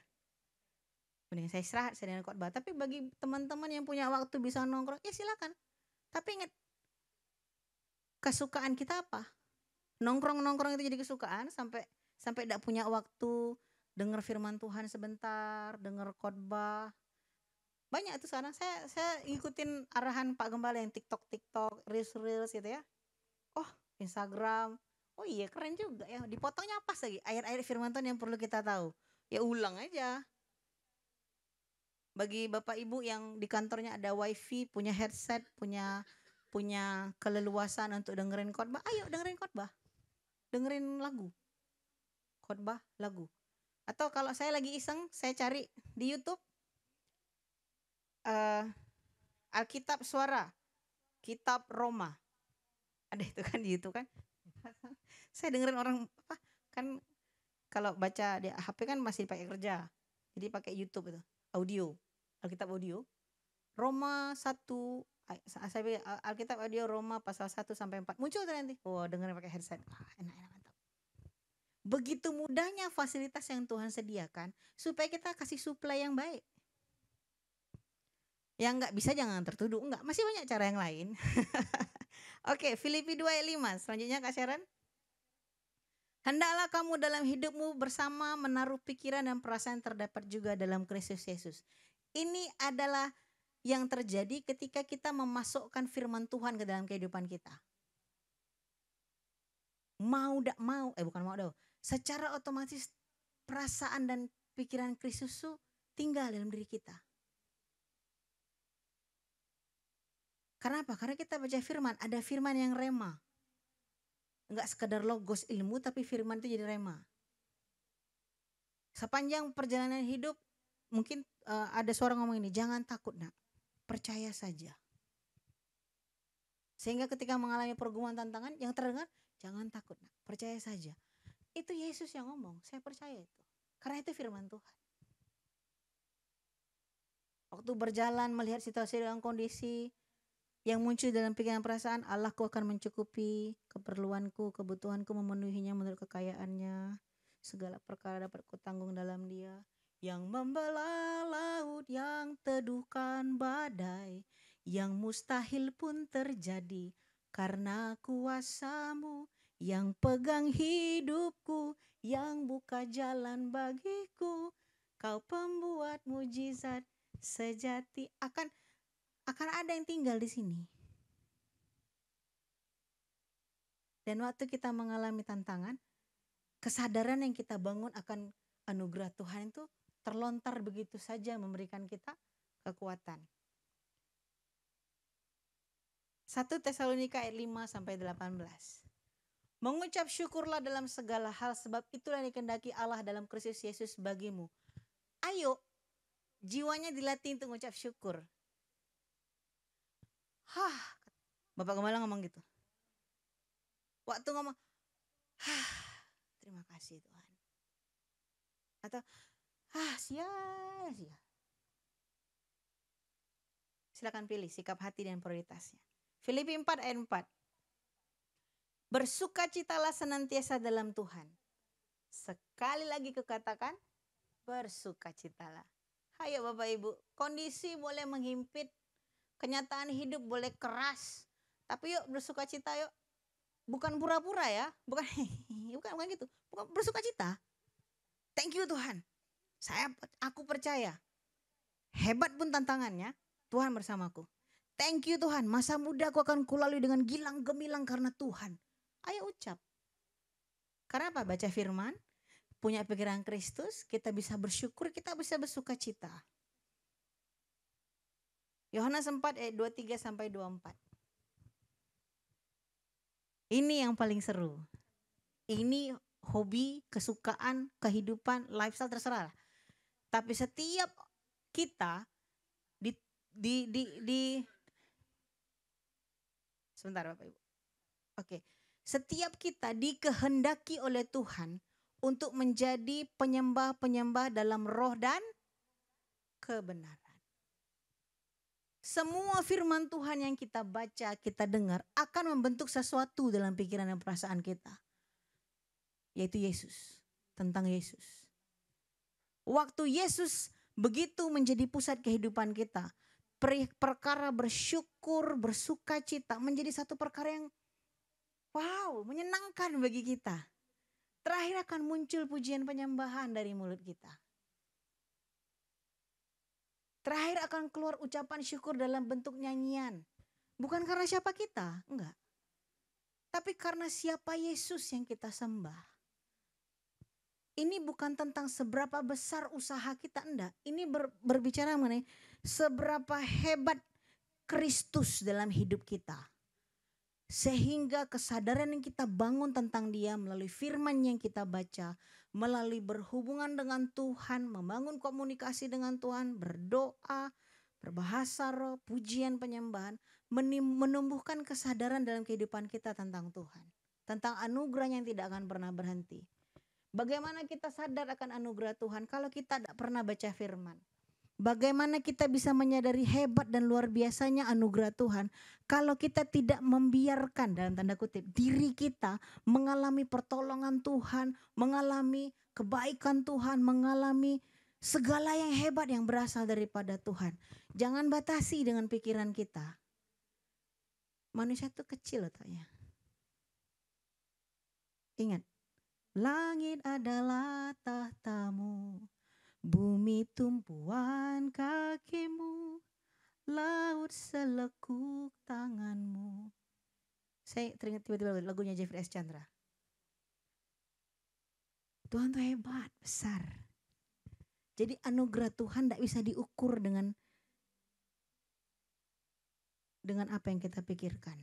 Mendingan saya istirahat, saya dengar khotbah. Tapi bagi teman-teman yang punya waktu bisa nongkrong, ya silakan. Tapi ingat, kesukaan kita apa? Nongkrong-nongkrong itu jadi kesukaan sampai tidak punya waktu dengar firman Tuhan sebentar, dengar khotbah. Banyak itu sekarang saya ngikutin arahan Pak Gembala yang TikTok, Reels gitu ya. Oh, Instagram. Oh iya keren juga ya. Dipotongnya pas lagi ayat-ayat firman Tuhan yang perlu kita tahu. Ya ulang aja. Bagi Bapak Ibu yang di kantornya ada wifi, punya headset, punya keleluasan untuk dengerin khotbah, ayo dengerin khotbah. Dengerin lagu. Khotbah, lagu. Atau kalau saya lagi iseng, saya cari di YouTube Alkitab Suara, Kitab Roma. Ada itu kan di YouTube kan. Saya dengerin orang apa kan kalau baca di HP kan masih pakai kerja. Jadi pakai YouTube itu, audio, Alkitab audio. Roma 1 Saya Alkitab audio Roma pasal 1 sampai 4. Muncul tuh nanti. Oh, dengerin pakai headset. Enak-enak mantap. Begitu mudahnya fasilitas yang Tuhan sediakan supaya kita kasih supply yang baik. Yang nggak bisa jangan tertuduh. Enggak, masih banyak cara yang lain. Oke, Filipi 2 ayat 5. Selanjutnya Kak Sharon. Hendaklah kamu dalam hidupmu bersama menaruh pikiran dan perasaan terdapat juga dalam Kristus Yesus. Ini adalah yang terjadi ketika kita memasukkan firman Tuhan ke dalam kehidupan kita. Mau tidak mau, bukan mau dah. Secara otomatis perasaan dan pikiran Kristus itu tinggal dalam diri kita. Kenapa? Karena kita baca firman, ada firman yang rema. Enggak sekedar logos ilmu, tapi firman itu jadi rema. Sepanjang perjalanan hidup, mungkin ada suara ngomong ini, jangan takut nak, percaya saja. Sehingga ketika mengalami pergumulan tantangan, yang terdengar, jangan takut nak, percaya saja. Itu Yesus yang ngomong, saya percaya itu. Karena itu firman Tuhan. Waktu berjalan melihat situasi dalam kondisi yang muncul dalam pikiran perasaan, Allahku akan mencukupi keperluanku, kebutuhanku, memenuhinya menurut kekayaannya. Segala perkara dapat kutanggung dalam Dia yang membelah laut, yang teduhkan badai, yang mustahil pun terjadi karena kuasa-Mu, yang pegang hidupku, yang buka jalan bagiku. Kau pembuat mujizat sejati. Akan ada yang tinggal di sini. Dan waktu kita mengalami tantangan, kesadaran yang kita bangun akan anugerah Tuhan itu terlontar begitu saja memberikan kita kekuatan. 1 Tesalonika ayat 5 sampai 18. Mengucap syukurlah dalam segala hal, sebab itulah yang dikehendaki Allah dalam Kristus Yesus bagimu. Ayo, jiwanya dilatih untuk mengucap syukur. Bapak Gembala ngomong gitu. Waktu ngomong, terima kasih Tuhan. Atau, sia. Silakan pilih sikap hati dan prioritasnya. Filipi 4 ayat 4. Bersukacitalah senantiasa dalam Tuhan. Sekali lagi kukatakan, bersukacitalah. Ayo Bapak Ibu, kondisi boleh menghimpit, kenyataan hidup boleh keras, tapi yuk bersukacita yuk. Bukan pura-pura ya, bukan gitu. Bukan bersukacita. Thank you Tuhan. Aku percaya. Hebat pun tantangannya, Tuhan bersamaku. Thank you Tuhan, masa muda aku akan kulalui dengan gilang gemilang karena Tuhan. Ayo ucap. Karena apa? Baca firman, punya pikiran Kristus, kita bisa bersyukur, kita bisa bersukacita. Yohanes 4 ayat 23 sampai 24. Ini yang paling seru. Ini hobi, kesukaan, kehidupan, lifestyle terserah. Tapi setiap kita sebentar Bapak Ibu. Oke. Setiap kita dikehendaki oleh Tuhan untuk menjadi penyembah-penyembah dalam roh dan kebenaran. Semua firman Tuhan yang kita baca, kita dengar akan membentuk sesuatu dalam pikiran dan perasaan kita. Yaitu Yesus, tentang Yesus. Waktu Yesus begitu menjadi pusat kehidupan kita, perkara bersyukur, bersukacita menjadi satu perkara yang menyenangkan bagi kita. Terakhir akan muncul pujian penyembahan dari mulut kita. Terakhir akan keluar ucapan syukur dalam bentuk nyanyian. Bukan karena siapa kita, enggak. Tapi karena siapa Yesus yang kita sembah. Ini bukan tentang seberapa besar usaha kita, enggak. Ini berbicara mengenai seberapa hebat Kristus dalam hidup kita. Sehingga kesadaran yang kita bangun tentang Dia melalui firman yang kita baca, melalui berhubungan dengan Tuhan, membangun komunikasi dengan Tuhan, berdoa, berbahasa roh, pujian penyembahan, menumbuhkan kesadaran dalam kehidupan kita tentang Tuhan. Tentang anugerah yang tidak akan pernah berhenti. Bagaimana kita sadar akan anugerah Tuhan kalau kita tidak pernah baca firman? Bagaimana kita bisa menyadari hebat dan luar biasanya anugerah Tuhan kalau kita tidak membiarkan dalam tanda kutip diri kita mengalami pertolongan Tuhan, mengalami kebaikan Tuhan, mengalami segala yang hebat yang berasal daripada Tuhan. Jangan batasi dengan pikiran kita. Manusia itu kecil letaknya. Ingat, langit adalah tahtamu, bumi tumpuan kakimu, laut selekuk tanganmu. Saya teringat tiba-tiba lagunya Jeffrey S. Chandra. Tuhan tuh hebat, besar. Jadi anugerah Tuhan tidak bisa diukur dengan apa yang kita pikirkan.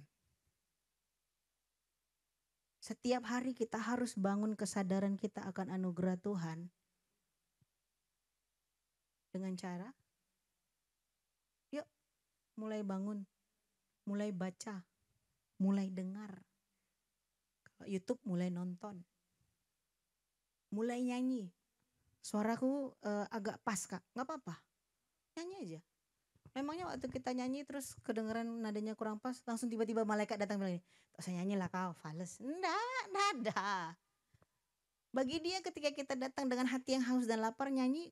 Setiap hari kita harus bangun kesadaran kita akan anugerah Tuhan. Dengan cara, yuk mulai bangun, mulai baca, mulai dengar. Kalau YouTube mulai nonton, mulai nyanyi. Suaraku agak pas Kak, gak apa-apa, nyanyi aja. Memangnya waktu kita nyanyi terus kedengeran nadanya kurang pas, langsung tiba-tiba malaikat datang bilang, tak usah nyanyi lah kau, fales. Enggak ada. Bagi dia ketika kita datang dengan hati yang haus dan lapar nyanyi,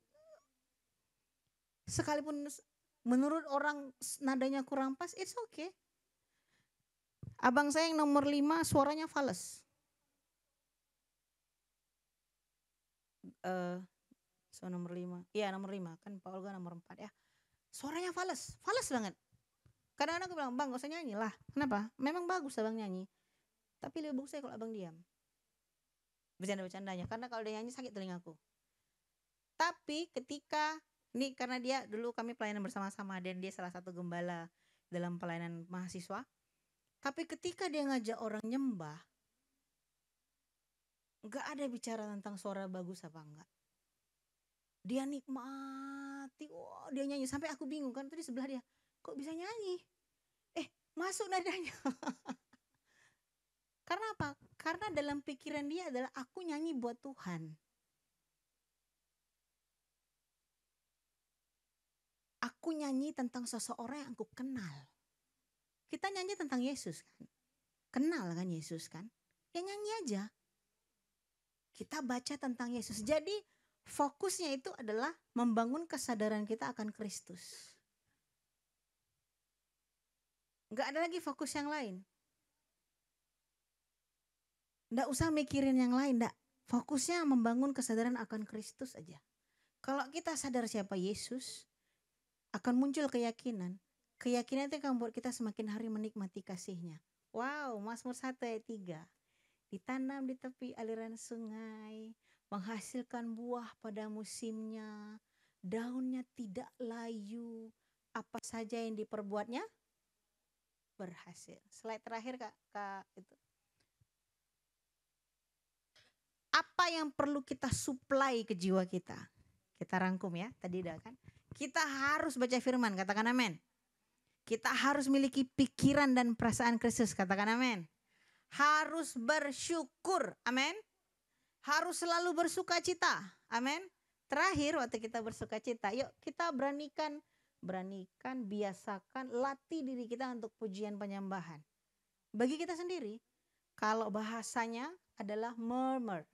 sekalipun menurut orang nadanya kurang pas, it's okay. Abang saya yang nomor 5 suaranya fales. So nomor 5, iya nomor 5 kan Pak Olga nomor 4 ya. Suaranya fales banget. Kadang-kadang aku bilang, bang gak usah nyanyi lah. Kenapa? Memang bagus abang nyanyi. Tapi lebih bagus saya kalau abang diam. Bercanda-bercandanya. Karena kalau dia nyanyi sakit telingaku. Tapi ketika, ini karena dia dulu kami pelayanan bersama-sama. Dan dia salah satu gembala dalam pelayanan mahasiswa. Tapi ketika dia ngajak orang nyembah, gak ada bicara tentang suara bagus apa enggak. Dia nikmati, wow, dia nyanyi. Sampai aku bingung kan, tadi sebelah dia, kok bisa nyanyi? Masuk nadanya. Karena apa? Karena dalam pikiran dia adalah aku nyanyi buat Tuhan. Aku nyanyi tentang seseorang yang aku kenal. Kita nyanyi tentang Yesus kan? Kenal kan Yesus kan? Ya nyanyi aja. Kita baca tentang Yesus. Jadi fokusnya itu adalah membangun kesadaran kita akan Kristus. Gak ada lagi fokus yang lain. Nggak usah mikirin yang lain, nggak. Fokusnya membangun kesadaran akan Kristus aja. Kalau kita sadar siapa Yesus, akan muncul keyakinan. Keyakinan itu akan membuat kita semakin hari menikmati kasih-Nya. Wow, Mazmur 1 ayat 3. Ditanam di tepi aliran sungai, menghasilkan buah pada musimnya, daunnya tidak layu, apa saja yang diperbuatnya berhasil. Slide terakhir Kak itu. Apa yang perlu kita supply ke jiwa kita? Kita rangkum ya, tadi udah kan. Kita harus baca firman, katakan amin. Kita harus miliki pikiran dan perasaan Kristus, katakan amin. Harus bersyukur, amin. Harus selalu bersuka cita, amin. Terakhir waktu kita bersuka cita, yuk kita beranikan, biasakan, latih diri kita untuk pujian penyembahan. Bagi kita sendiri, kalau bahasanya adalah murmur.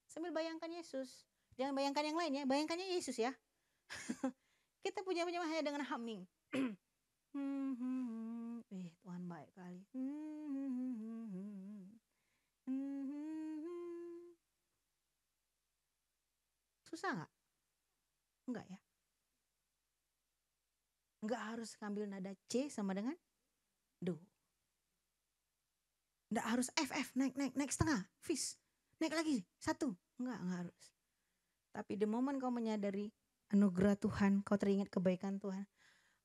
Sambil bayangkan Yesus. Jangan bayangkan yang lain ya, bayangkannya Yesus ya. Kita punya hanya dengan humming. Tuhan baik kali. Susah gak? Enggak ya. Enggak harus ngambil nada C sama dengan Do. Enggak harus F, naik setengah, fis. Naik lagi, 1. Enggak harus. Tapi the moment kau menyadari anugerah Tuhan, kau teringat kebaikan Tuhan.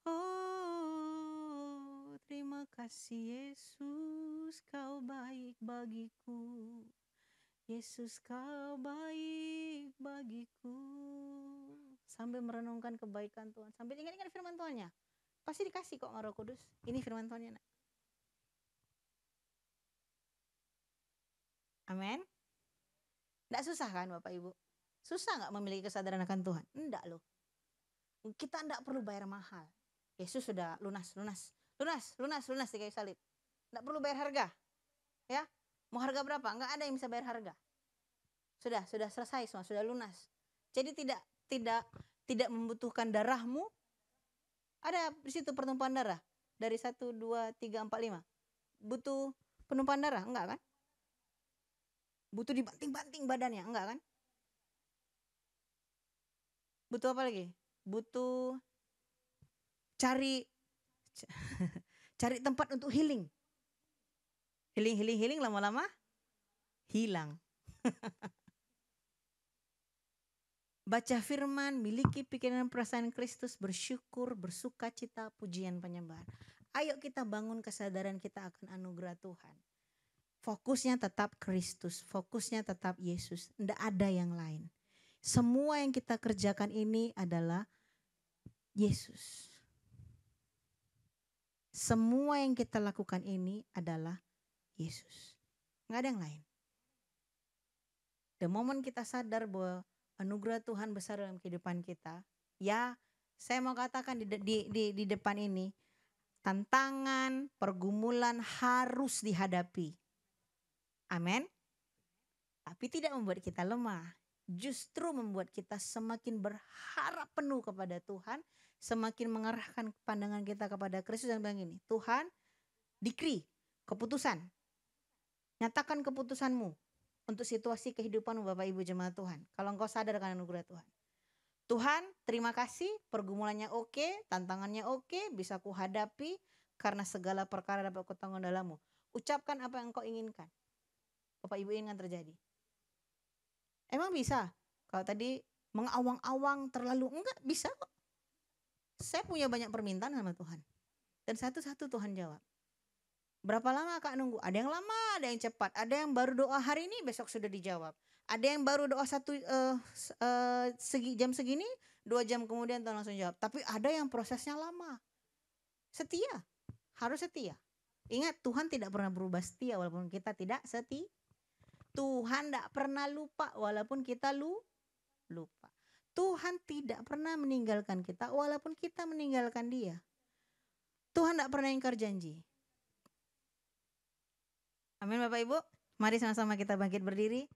Oh, terima kasih Yesus, kau baik bagiku. Yesus kau baik bagiku. Sambil merenungkan kebaikan Tuhan, sambil ingat-ingat firman Tuhannya. Pasti dikasih kok Roh Kudus. Ini firman Tuhannya. Amin. Nggak susah kan Bapak Ibu? Susah nggak memiliki kesadaran akan Tuhan? Enggak loh. Kita enggak perlu bayar mahal. Yesus sudah lunas di kayu salib. Enggak perlu bayar harga. Ya. Mau harga berapa? Enggak ada yang bisa bayar harga. Sudah selesai semua, sudah lunas. Jadi tidak membutuhkan darahmu. Ada di situ pertumpahan darah. Dari 1, 2, 3, 4, 5. Butuh penumpahan darah? Enggak kan? Butuh dibanting-banting badannya? Enggak kan? Butuh apa lagi? Butuh cari tempat untuk healing. Healing lama-lama hilang. Baca firman, miliki pikiran perasaan Kristus, bersyukur, bersuka cita, pujian penyembahan. Ayo kita bangun kesadaran kita akan anugerah Tuhan. Fokusnya tetap Kristus, fokusnya tetap Yesus, tidak ada yang lain. Semua yang kita kerjakan ini adalah Yesus. Semua yang kita lakukan ini adalah Yesus. Nggak ada yang lain. The moment kita sadar bahwa anugerah Tuhan besar dalam kehidupan kita, ya saya mau katakan di depan ini, tantangan, pergumulan harus dihadapi. Amin. Tapi tidak membuat kita lemah. Justru membuat kita semakin berharap penuh kepada Tuhan, semakin mengarahkan pandangan kita kepada Kristus dan bilang gini, Tuhan, decree, keputusan. Nyatakan keputusanmu untuk situasi kehidupanmu Bapak Ibu jemaat Tuhan. Kalau engkau sadar akan anugerah Tuhan. Tuhan, terima kasih, pergumulannya oke, tantangannya oke, bisa ku hadapi karena segala perkara dapat kutanggung dalammu. Ucapkan apa yang engkau inginkan. Bapak Ibu inginkan terjadi. Emang bisa? Kalau tadi mengawang-awang terlalu, enggak bisa kok. Saya punya banyak permintaan sama Tuhan. Dan satu-satu Tuhan jawab. Berapa lama Kak nunggu? Ada yang lama, ada yang cepat. Ada yang baru doa hari ini, besok sudah dijawab. Ada yang baru doa jam segini, 2 jam kemudian Tuhan langsung jawab. Tapi ada yang prosesnya lama. Setia, harus setia. Ingat, Tuhan tidak pernah berubah setia walaupun kita tidak setia. Tuhan tidak pernah lupa walaupun kita lupa. Tuhan tidak pernah meninggalkan kita walaupun kita meninggalkan Dia. Tuhan tidak pernah ingkar janji. Amin Bapak Ibu. Mari sama-sama kita bangkit berdiri.